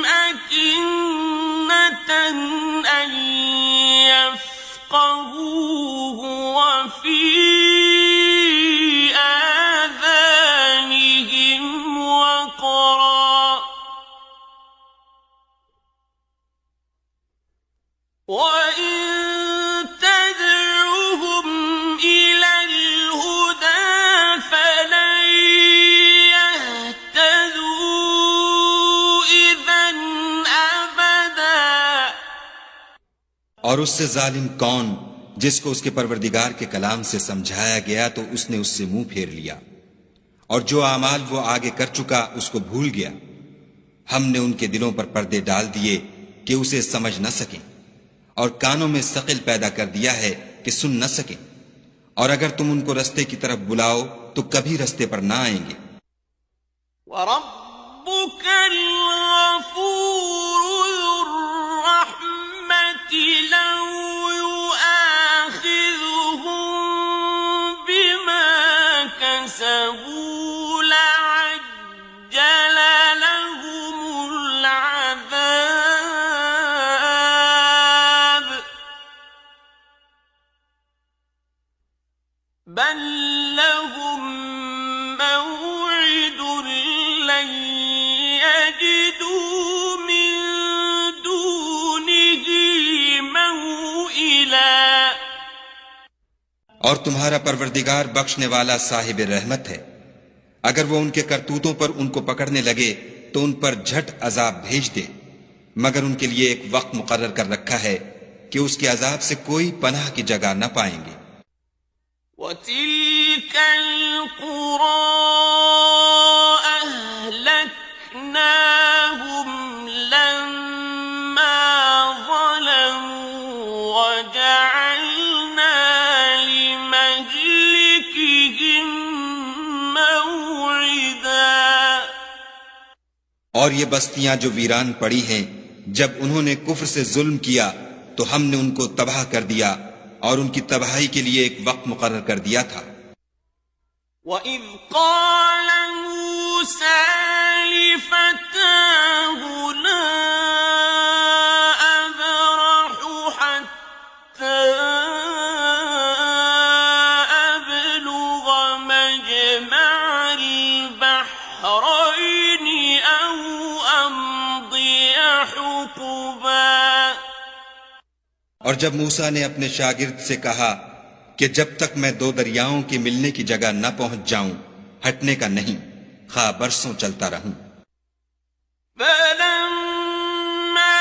أكنة أن يفقهوه وفي آذانهم وقرا وإن تدعوهم إلى الهدى فلن يهتدوا إذا أبدا। और उससे जालिम कौन जिसको उसके परवरदिगार के कलाम से समझाया गया तो उसने उससे मुंह फेर लिया, और जो आमाल वो आगे कर चुका उसको भूल गया। हमने उनके दिलों पर पर्दे डाल दिए कि उसे समझ न सकें, और कानों में सकिल पैदा कर दिया है कि सुन न सकें, और अगर तुम उनको रस्ते की तरफ बुलाओ तो कभी रस्ते पर ना आएंगे। وربك الغفور ذو الرحمة لو يؤاخذهم بما كسبوا لعجل لهم العذاب بل لهم موعد لن يجدوا من دونه موئلا। और तुम्हारा परवरदिगार बख्शने वाला साहिब रहमत है, अगर वो उनके करतूतों पर उनको पकड़ने लगे तो उन पर झट अजाब भेज दे, मगर उनके लिए एक वक्त मुकर्रर कर रखा है कि उसके अजाब से कोई पनाह की जगह न पाएंगे। وتلك القرى أهلكناهم لما ظلموا وجعلنا لمهلكهم موعدا। और ये बस्तियां जो वीरान पड़ी हैं, जब उन्होंने कुफ्र से जुल्म किया तो हमने उनको तबाह कर दिया और उनकी तबाही के लिए एक वक्त मुकर्रर कर दिया था। وَإِذْ قَالَ مُوسَى لِفَتَاهُ لَا أَبْرَحُ حَتَّى أَبْلُغَ مَجْمَعَ الْبَحْرَيْنِ أَوْ أَمْضِيَ حُقُبًا। और जब मूसा ने अपने शागिर्द से कहा कि जब तक मैं दो दरियाओं के मिलने की जगह न पहुंच जाऊं, हटने का नहीं, खा बरसों चलता रहूं। فَلَمَّا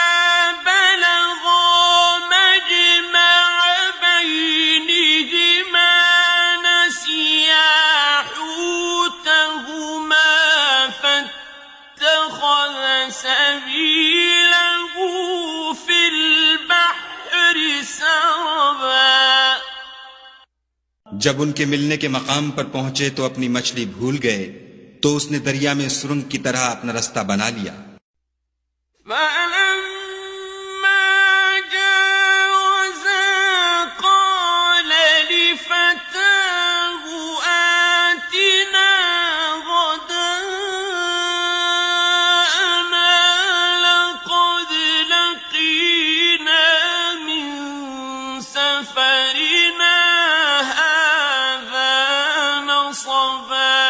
بَلَغَا مَجْمَعَ بَيْنِهِمَا نَسِيَا حُوتَهُمَا فَاتَّخَذَ سَبِيلَهُ فِي الْبَحْرِ سَرَبًا। जब उनके मिलने के मकाम पर पहुंचे तो अपनी मछली भूल गए, तो उसने दरिया में सुरंग की तरह अपना रास्ता बना लिया। فَلَمَّا جَاوَزَا قَالَ لِفَتَاهُ آتِنَا غَدَاءَنَا لَقَدْ لَقِينَا مِن سَفَرِنَا هَٰذَا نَصَبًا।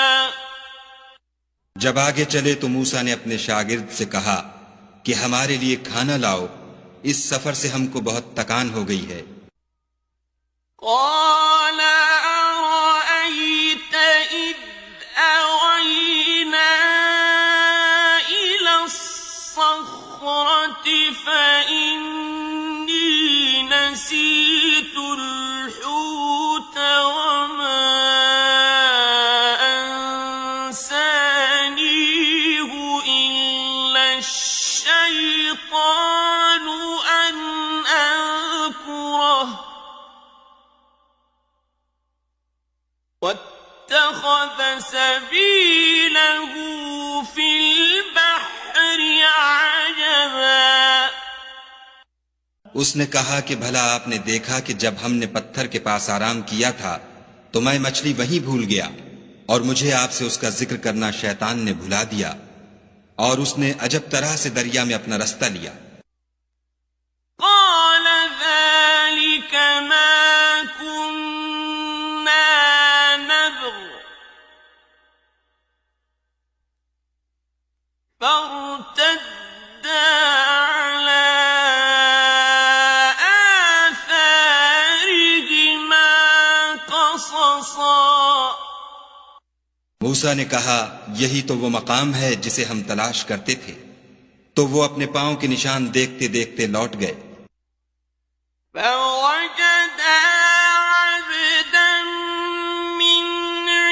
जब आगे चले तो मूसा ने अपने शागिर्द से कहा कि हमारे लिए खाना लाओ, इस सफर से हमको बहुत थकान हो गई है। قَالَ أَرَأَيْتَ إِذْ أَوَيْنَا إِلَى الصَّخْرَةِ فَإِنِّي اتخذ سبيله في البحر عجبا उसने कहा कि भला आपने देखा कि जब हमने पत्थर के पास आराम किया था तो मैं मछली वहीं भूल गया और मुझे आपसे उसका जिक्र करना शैतान ने भुला दिया और उसने अजब तरह से दरिया में अपना रास्ता लिया। قال ذلك ما كنا نبغ فارتدا على آثارهما قصصا मूसा ने कहा यही तो वो मकाम है जिसे हम तलाश करते थे। तो वो अपने पांव के निशान देखते देखते लौट गए। فوجدا عبدا من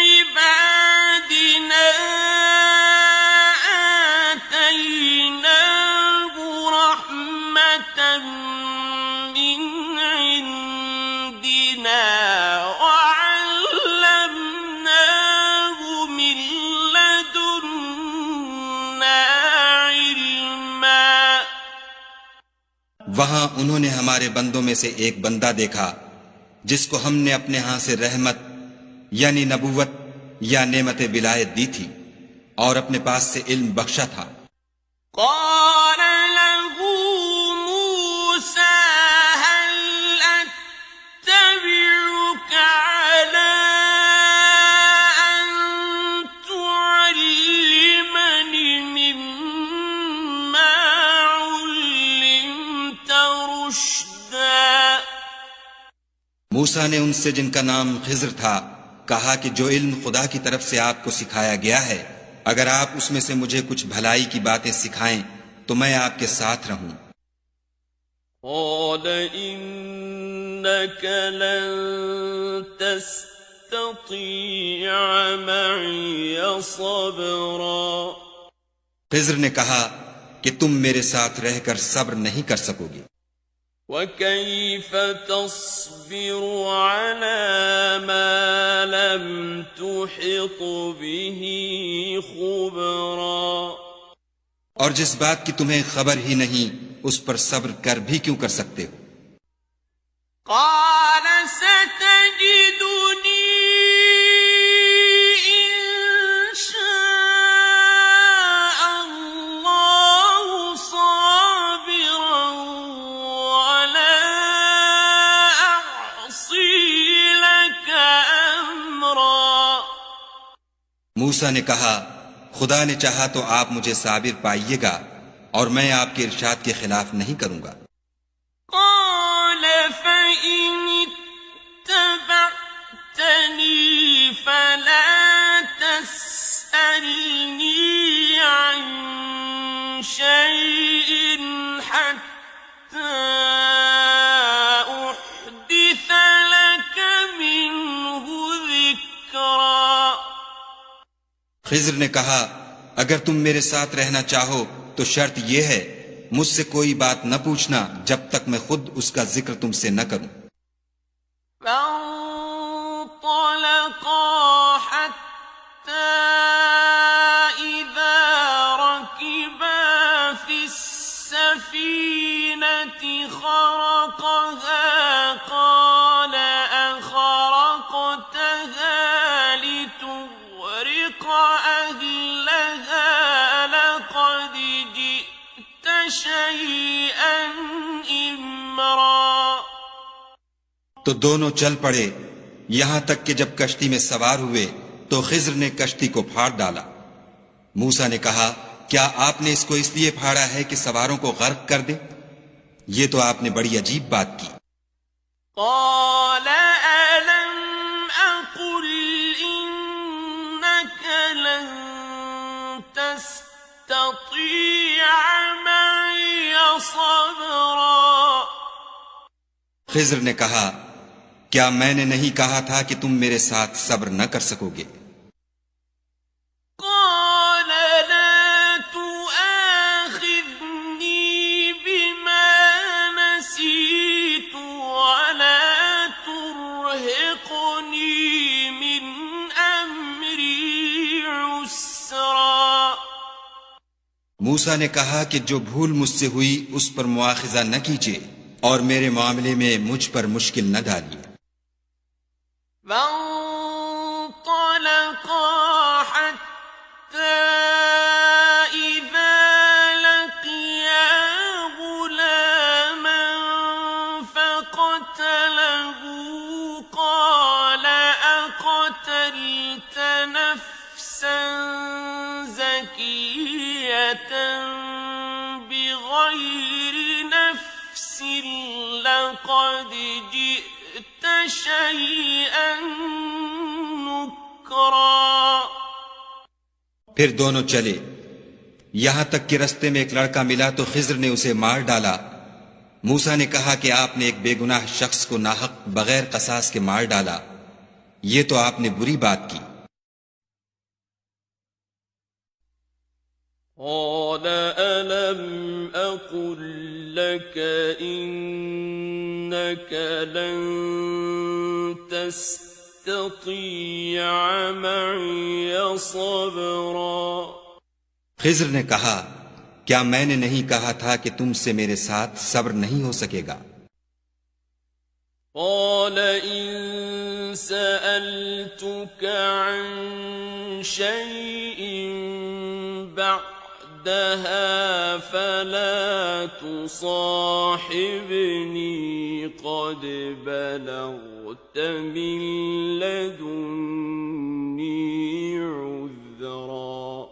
عبادنا آتيناه رحمة من عندنا وعلمناه من لدنا علما वहां उन्होंने हमारे बंदों में से एक बंदा देखा जिसको हमने अपने यहां से रहमत यानी नबूवत या नेमत विलायत दी थी और अपने पास से इल्म बख्शा था। قال له موسى هل أتبعك على أن تعلمني مما علمت رشدا मूसा ने उनसे जिनका नाम खिज्र था कहा कि जो इल्म खुदा की तरफ से आपको सिखाया गया है अगर आप उसमें से मुझे कुछ भलाई की बातें सिखाएं तो मैं आपके साथ रहूं। قال إنك لن تستطيع معي صبرا खिज्र ने कहा कि तुम मेरे साथ रहकर सब्र नहीं कर सकोगे। وكيف تصبر على ما لم تحط به خبرا और जिस बात की तुम्हें खबर ही नहीं उस पर सब्र कर भी क्यों कर सकते हो। قال ستجدني إن شاء الله صابرا ولا أعصي لك أمرا मूसा ने कहा खुदा ने चाहा तो आप मुझे साबिर पाइएगा और मैं आपके इरशाद के खिलाफ नहीं करूंगा। قال فإن اتبعتني فلا تسألني عن شيء حتى أحدث لك منه ذكرا खिज्र ने कहा अगर तुम मेरे साथ रहना चाहो तो शर्त यह है मुझसे कोई बात न पूछना जब तक मैं खुद उसका जिक्र तुमसे न करूं। فانطلقا حتى إذا ركبا في السفينة خرقها قال أخرقتها لتغرق أهلها لقد جئت شيئا إمرا तो दोनों चल पड़े यहां तक कि जब कश्ती में सवार हुए तो खिज्र ने कश्ती को फाड़ डाला। मूसा ने कहा क्या आपने इसको इसलिए फाड़ा है कि सवारों को गर्क कर दे? ये तो आपने बड़ी अजीब बात की। قال ألم أقل إنك لن تستطيع معي صبرا खिज्र ने कहा क्या मैंने नहीं कहा था कि तुम मेरे साथ सब्र न कर सकोगे? قال لا تؤاخذني بما نسيت ولا ترهقني من أمري मूसा ने कहा कि जो भूल मुझसे हुई उस पर मुआखिजा न कीजिए और मेरे मामले में मुझ पर मुश्किल न डालिए। لقد جئت شيئا نكرا। फिर दोनों चले, यहां तक कि रास्ते में एक लड़का मिला तो खिज्र ने उसे मार डाला। मूसा ने कहा कि आपने एक बेगुनाह शख्स को नाहक बगैर कसास के मार डाला, ये तो आपने बुरी बात की। قال ألم أقل لك إنك لن تستطيع معي صبرا। खिज्र ने कहा, क्या मैंने नहीं कहा था कि तुमसे मेरे साथ सब्र नहीं हो सकेगा? قال إن سألتك عن شيء بعدها فلا تصاحبني قد بلغت من لدني عذرا।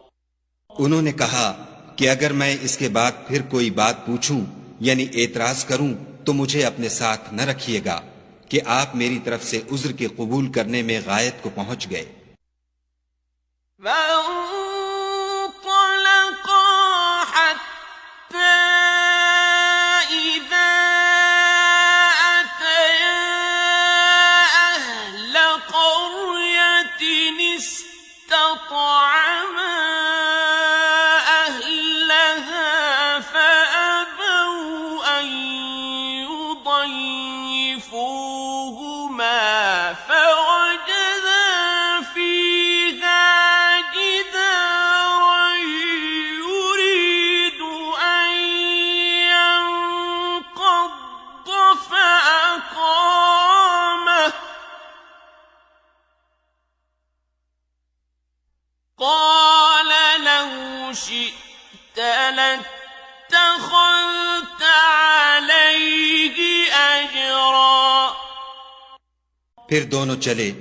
उन्होंने कहा कि अगर मैं इसके बाद फिर कोई बात पूछूं यानी एतराज करूं तो मुझे अपने साथ न रखिएगा कि आप मेरी तरफ से उज्र के कबूल करने में गायत को पहुंच गए। قال لو شئت لاتخذت عليه أجرا। फिर दोनों चले,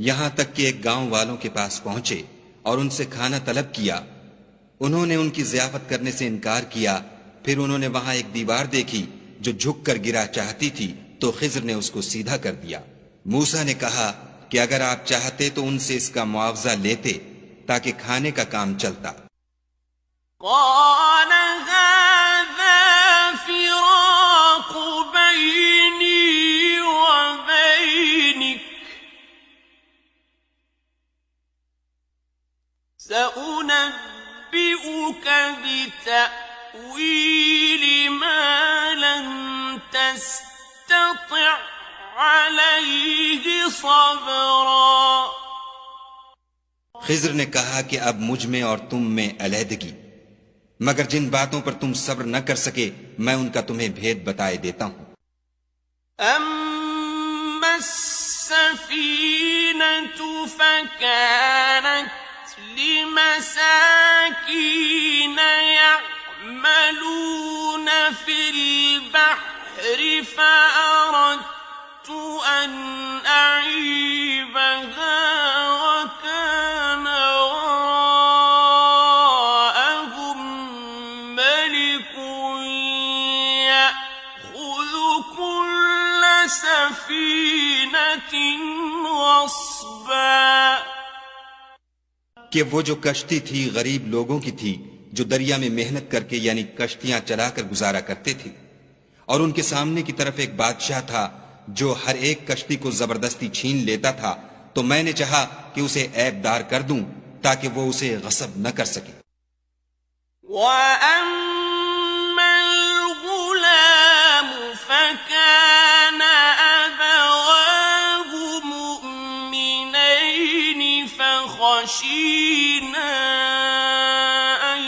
यहां तक कि एक गांव वालों के पास पहुंचे और उनसे खाना तलब किया। उन्होंने उनकी ज़ियाफत करने से इनकार किया। फिर उन्होंने वहां एक दीवार देखी जो झुक कर गिरा चाहती थी तो खिज्र ने उसको सीधा कर दिया। मूसा ने कहा कि अगर आप चाहते तो उनसे इसका मुआवजा लेते ताकि खाने का काम चलता। قال هذا فراق بيني وبينك سأنبئك بتأويل ما لم تستطع عليه صبرا। खिज्र ने कहा कि अब मुझ में और तुम में अलहदगी, मगर जिन बातों पर तुम सब्र न कर सके मैं उनका तुम्हें भेद बताए देता हूं। أما السفينة فكانت لمساكين يعملون في البحر فأردت أن أعيبها وكان وراءهم ملك يأخذ كل سفينة غصبا। कि वो जो कश्ती थी गरीब लोगों की थी जो दरिया में मेहनत करके यानी कश्तियां चलाकर गुजारा करते थे, और उनके सामने की तरफ एक बादशाह था जो हर एक कश्ती को जबरदस्ती छीन लेता था। तो मैंने चाहा कि उसे ऐबदार कर दूं ताकि वो उसे गस्ब न कर सके। وأما الغلام فكان أبواه مؤمنين فخشينا أن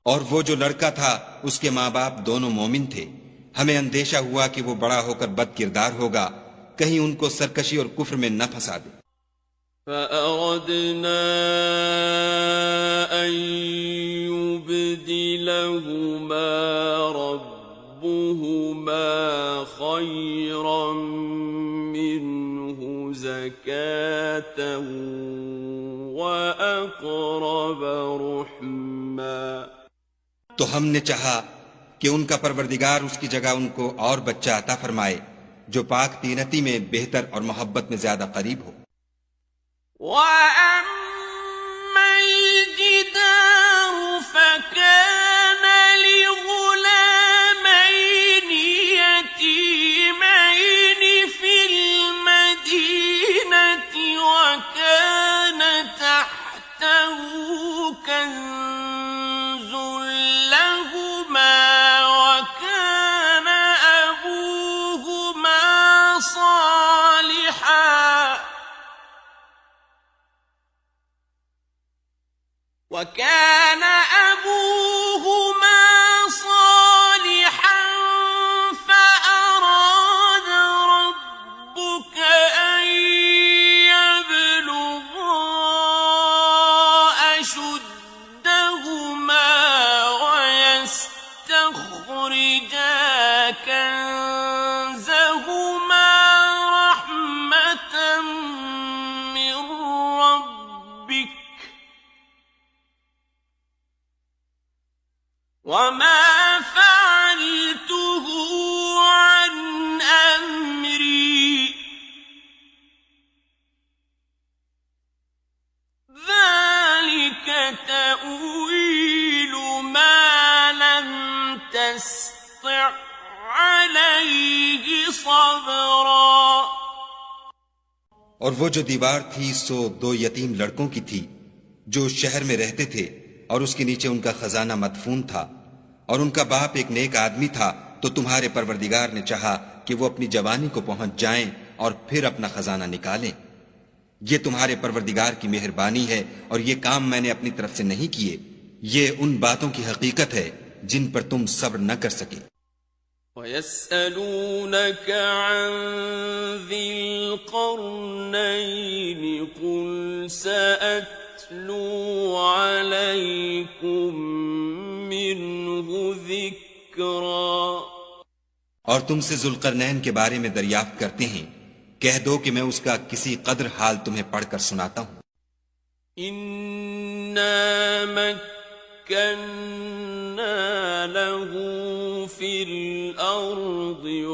और वो जो लड़का था उसके माँ बाप दोनों मोमिन थे। हमें अंदेशा हुआ कि वो बड़ा होकर बद किरदार होगा, कहीं उनको सरकशी और कुफ्र में न फंसा दे। فأردنا أن يبدلهما ربهما خيرا منه زكاة وأقرب رحما। तो हमने चाहा कि उनका परवरदिगार उसकी जगह उनको और बच्चा अता फरमाए जो पाक तीनती में बेहतर और मोहब्बत में ज्यादा करीब हो। وأما الجدار فكان لغلامين يتيمين في المدينة وكان تحته كنز لهما وكان أبوهما صالحا فأراد ربك أن يبلغا أشدهما ويستخرجا كنزهما رحمة من ربك وما فعلته عن أمري ذلك تأويل ما لم تسطع عليه صبرا। और वो जो दीवार थी सो 2 यतीम लड़कों की थी जो उस शहर में रहते थे और उसके नीचे उनका खजाना मदफून था और उनका बाप एक नेक आदमी था। तो तुम्हारे परवरदिगार ने चाहा कि वो अपनी जवानी को पहुंच जाएं और फिर अपना खजाना निकालें। ये तुम्हारे परवरदिगार की मेहरबानी है और ये काम मैंने अपनी तरफ से नहीं किए। ये उन बातों की हकीकत है जिन पर तुम सब्र न कर सके। وَيَسْأَلُونَكَ عَنْ ذِي الْقَرْنَيْنِ قُلْ سَأَتْلُو عَلَيْكُمْ مِنْهُ ذِكْرًا। और तुमसे जुल्करनैन के बारे में दरियाफ्त करते हैं, कह दो कि मैं उसका किसी कदर हाल तुम्हें पढ़कर सुनाता हूं। इन्ना मक्कन्ना लहू फिल अर्दि व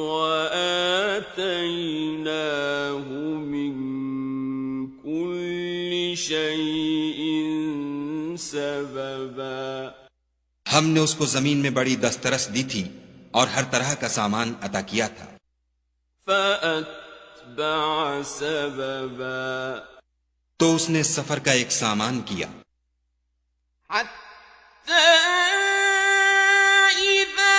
आतैनाहु मिन कुल्लि शैइन सबबा। हमने उसको जमीन में बड़ी दस्तरस दी थी और हर तरह का सामान अता किया था। फअत्बअ सबबा। तो उसने सफर का एक सामान किया। हत्ता इज़ा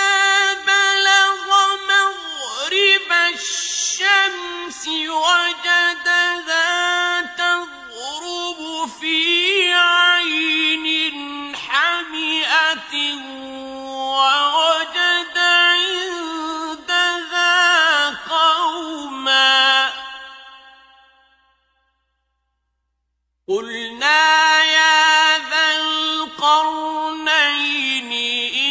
बलग़ मग़रिब अश-शम्सि वजदहा तग़रुब फी ऐनिन हामिअतिन ووجد عندها قوما قلنا يا ذا القرنين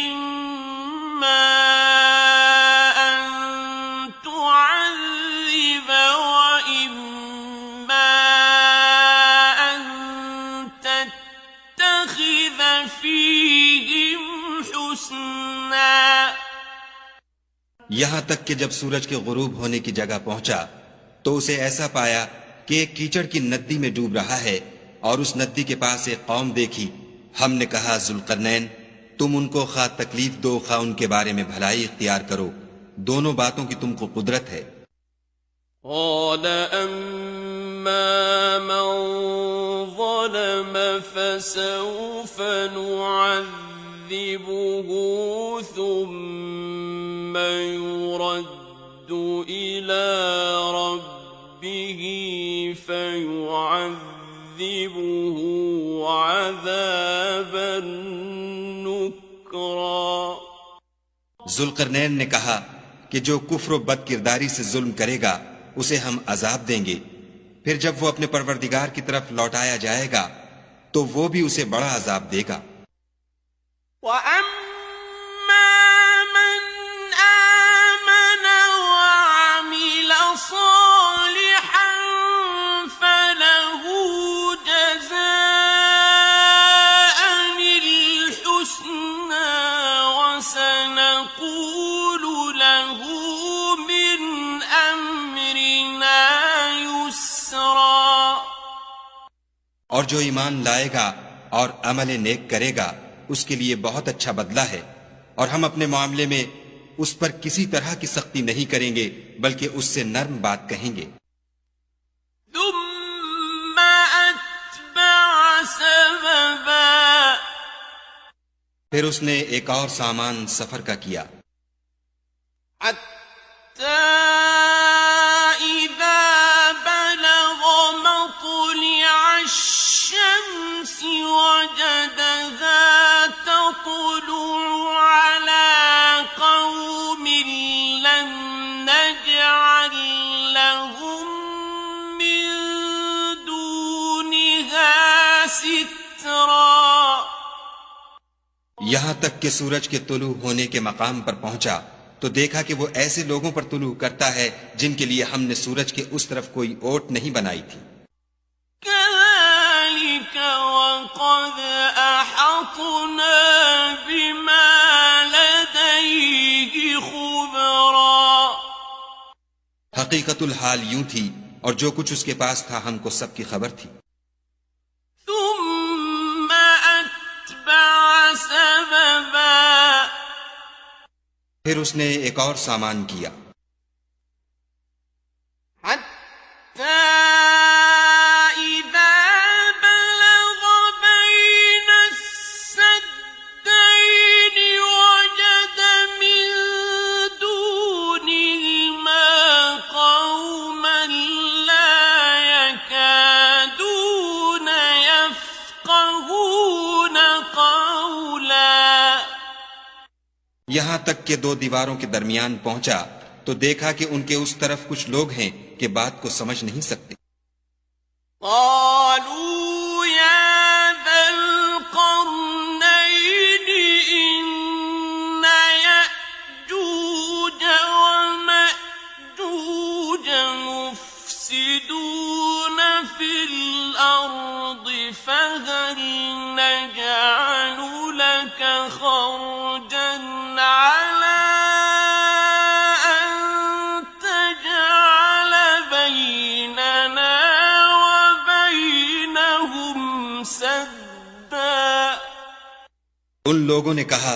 إما أن تعذب وإما أن تتخذ فيهم यहां तक कि जब सूरज के गुरूब होने की जगह पहुंचा तो उसे ऐसा पाया कि एक कीचड़ की नदी में डूब रहा है और उस नदी के पास एक कौम देखी। हमने कहा, जुल्करनैन, तुम उनको खा तकलीफ दो खा उनके बारे में भलाई इख्तियार करो, दोनों बातों की तुमको कुदरत है। قال أما من ظلم فسوف نعذبه ثم يرد إلى ربه فيعذبه عذابا जुल्करनैन ने कहा कि जो कुफ्र व बदकिरदारी से जुल्म करेगा उसे हम अजाब देंगे, फिर जब वो अपने परवरदिगार की तरफ लौटाया जाएगा तो वो भी उसे बड़ा अजाब देगा। और जो ईमान लाएगा और अमल नेक करेगा उसके लिए बहुत अच्छा बदला है, और हम अपने मामले में उस पर किसी तरह की सख्ती नहीं करेंगे बल्कि उससे नर्म बात कहेंगे। फिर उसने एक और सामान सफर का किया। यहां तक कि सूरज के तुलू होने के मकाम पर पहुंचा तो देखा कि वो ऐसे लोगों पर तुलू करता है जिनके लिए हमने सूरज के उस तरफ कोई ओट नहीं बनाई थी। हकीकतुल हाल यूं थी और जो कुछ उसके पास था हमको सबकी खबर थी। फिर उसने एक और सामान किया। यहां तक कि दो दीवारों के दरमियान पहुंचा तो देखा कि उनके उस तरफ कुछ लोग हैं कि बात को समझ नहीं सकते। उन लोगों ने कहा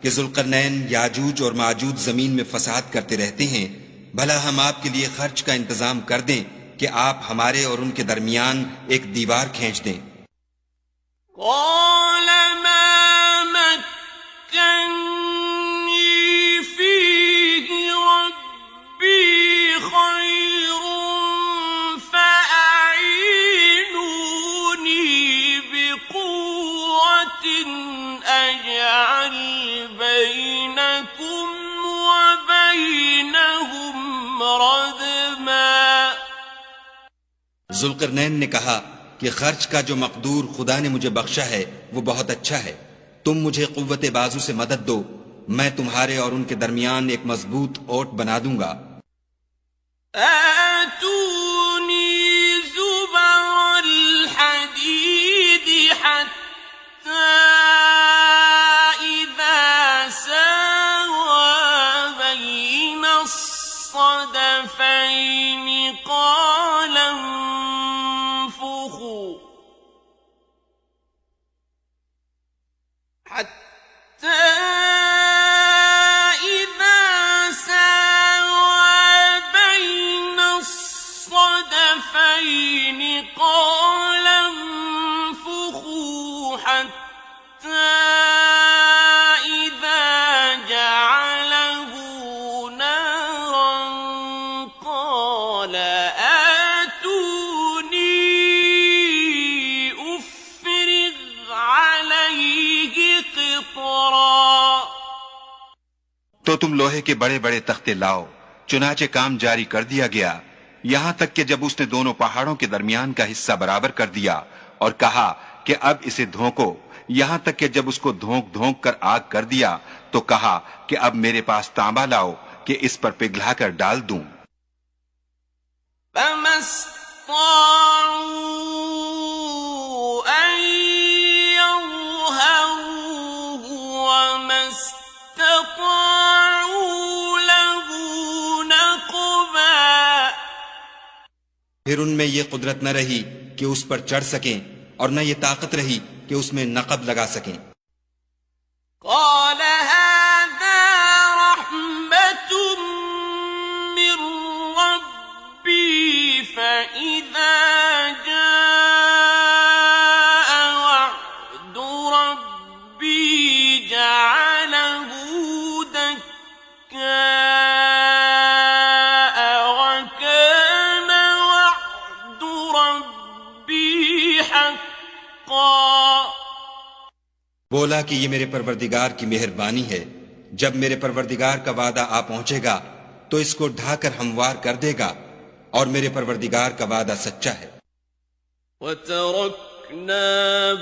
कि जुल्करनैन याजूज और माजूज जमीन में फसाद करते रहते हैं, भला हम आपके लिए खर्च का इंतजाम कर दें कि आप हमारे और उनके दरमियान एक दीवार खींच दें। जुल्करनैन ने कहा कि खर्च का जो मकदूर खुदा ने मुझे बख्शा है वो बहुत अच्छा है। तुम मुझे कुव्वत बाजू से मदद दो, मैं तुम्हारे और उनके दरमियान एक मजबूत ओट बना दूंगा। तो तुम लोहे के बड़े बड़े तख्ते लाओ। चुनाचे काम जारी कर दिया गया, यहाँ तक कि जब उसने दोनों पहाड़ों के दरमियान का हिस्सा बराबर कर दिया और कहा कि अब इसे धोंको, यहाँ तक कि जब उसको धोंक धोंक कर आग कर दिया तो कहा कि अब मेरे पास तांबा लाओ कि इस पर पिघला कर डाल दूं। फिर उनमें ये कुदरत न रही कि उस पर चढ़ सकें और न ये ताकत रही कि उसमें नक़ब लगा सकें। बोला कि ये मेरे परवरदिगार की मेहरबानी है, जब मेरे परवरदिगार का वादा आ पहुंचेगा तो इसको ढाकर हमवार कर देगा और मेरे परवरदिगार का वादा सच्चा है। वतरकना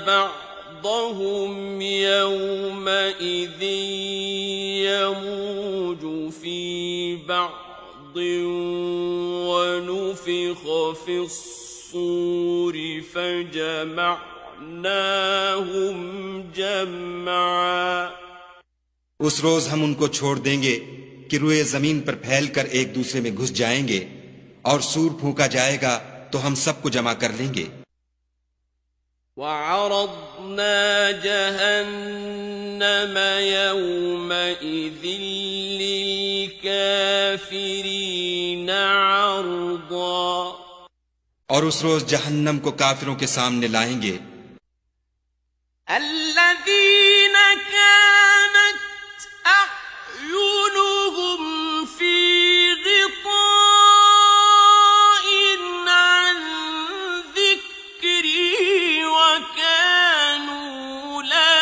बअदहुम यौमइज़ यमूजु फी बअदिन वनुफ़िख़ फ़िस्सूरि फजमअनाहुम जमआ। उस रोज हम उनको छोड़ देंगे कि रुए जमीन पर फैलकर एक दूसरे में घुस जाएंगे और सूर फूंका जाएगा तो हम सबको जमा कर लेंगे। वअरضना जहन्नम यौमइज़िन लिलकाफिरीन अर्दा। और उस रोज जहन्नम को काफिरों के सामने लाएंगे। الذين كانت أعينهم في غطاء عن ذكري وكانوا لا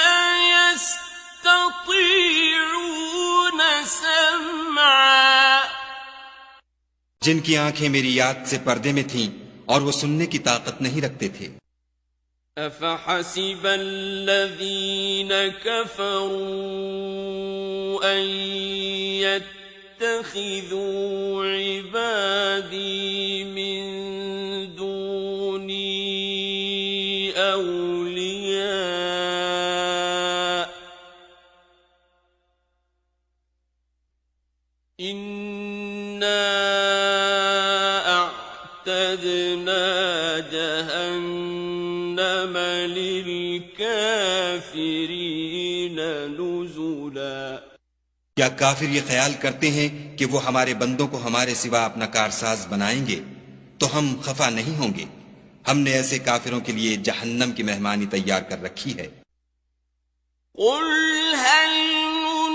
يستطيعون سمعا। जिनकी आंखें मेरी याद से पर्दे में थीं और वो सुनने की ताकत नहीं रखते थे। أفحسب الذين كفروا أن يتخذوا عبادي من دوني أولياء إنا أعتدنا جهنم للكافرين نزلا। क्या काफिर ये ख्याल करते हैं कि वो हमारे बंदों को हमारे सिवा अपना कारसाज बनाएंगे तो हम खफा नहीं होंगे। हमने ऐसे काफिरों के लिए जहन्नम की मेहमानी तैयार कर रखी है। قل هل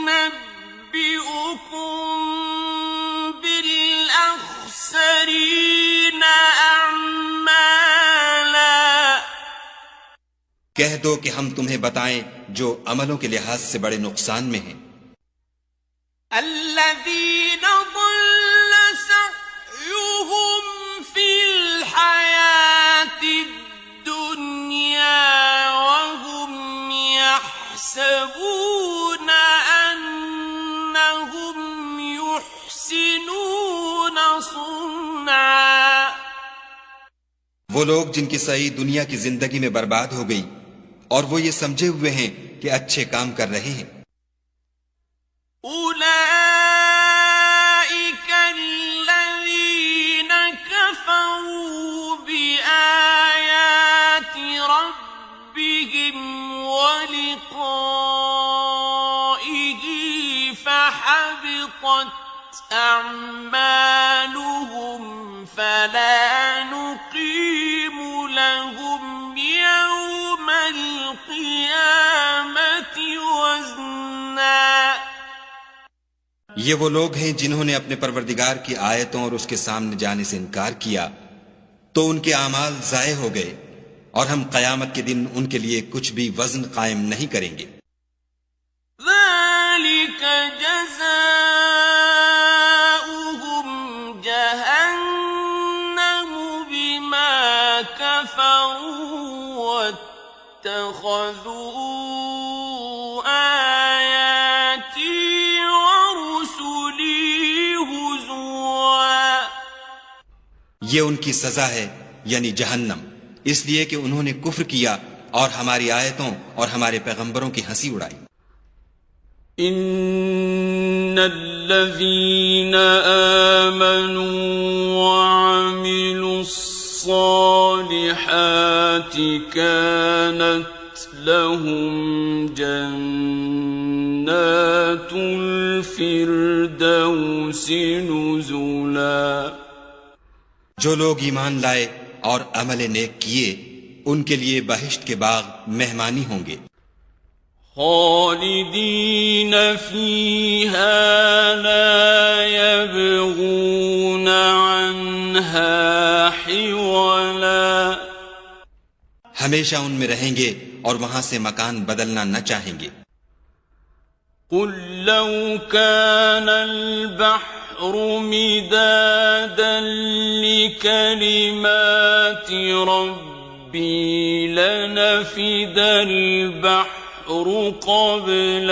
ننبئكم بالأخسرين أعمالا। कह दो कि हम तुम्हें बताएं जो अमलों के लिहाज से बड़े नुकसान में हैं। الذين ضل سعيهم في الحياة الدنيا وهم يحسبون أنهم يحسنون صنعا। वो लोग जिनकी सही दुनिया की जिंदगी में बर्बाद हो गई और वो ये समझे हुए हैं कि अच्छे काम कर रहे हैं। أولئك الذين كفروا بآيات ربهم ولقائه فحبطت أعمالهم فلا نقيم لهم يوم القيامة وزنا। ये वो लोग हैं जिन्होंने अपने परवरदिगार की आयतों और उसके सामने जाने से इनकार किया तो उनके आमाल जाये हो गए और हम कयामत के दिन उनके लिए कुछ भी वजन कायम नहीं करेंगे। ذلك جزاء اتخذوا آياتي ورسلي هزوا ये उनकी सजा है यानी जहन्नम, इसलिए कि उन्होंने कुफ्र किया और हमारी आयतों और हमारे पैगंबरों की हंसी उड़ाई। इन्नल्लज़ीन आमनू वअमिलुस सालिहाति कानत लहुम जन्नातुल फिरदौसि नुज़ुला। जो लोग ईमान लाए और अमल नेक किए उनके लिए बहिश्त के बाग मेहमानी होंगे। खालिदीन फीहा ला यबगून अन्हा हिवला। हमेशा उनमें रहेंगे और वहां से मकान बदलना न चाहेंगे। कुल लौ कानल बहरु मिदादन लिकलिमाति रब्बी लनफिदल बहरु क़ब्ल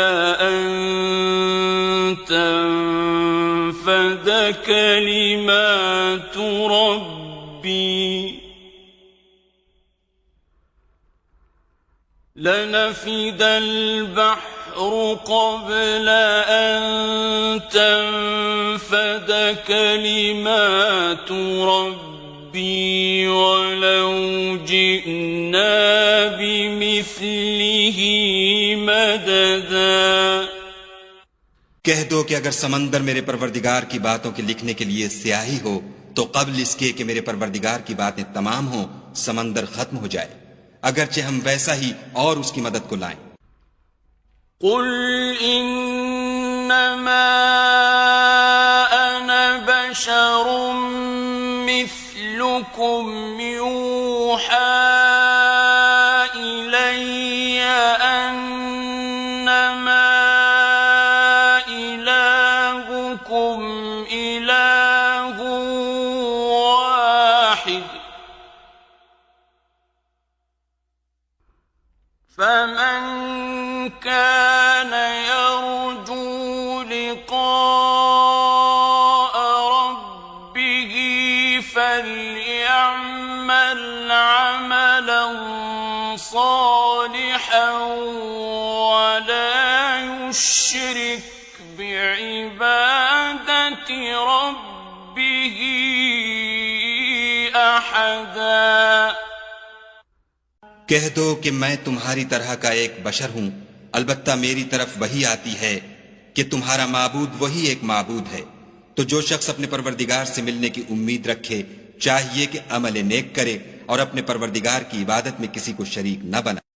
अन तनफ़द कलिमातु रब्बी लनफिदल बहरु قبل أن تنفد كلمات ربي ولو جئنا بمثله مددا। कह दो कि अगर समंदर मेरे परवरदिगार की बातों के लिखने के लिए स्याही हो तो कब्ल इसके कि मेरे परवरदिगार की बातें तमाम हो समंदर खत्म हो जाए, अगरचे हम वैसा ही और उसकी मदद को लाएं। कुल इन्नमा अना बशरुम मिस्लुकुम यूहा इलैया अन्नमा इलाहुकुम इलाहुन वाहिद फमन كان يرجو لقاء ربه فليعمل عملا صالحا ولا يشرك بعبادة ربه أحدا। कह दो कि मैं तुम्हारी तरह का एक बशर हूं, अलबत्ता मेरी तरफ वही आती है कि तुम्हारा माबूद वही एक माबूद है। तो जो शख्स अपने परवरदिगार से मिलने की उम्मीद रखे चाहिए कि अमल नेक करे और अपने परवरदिगार की इबादत में किसी को शरीक न बनाए।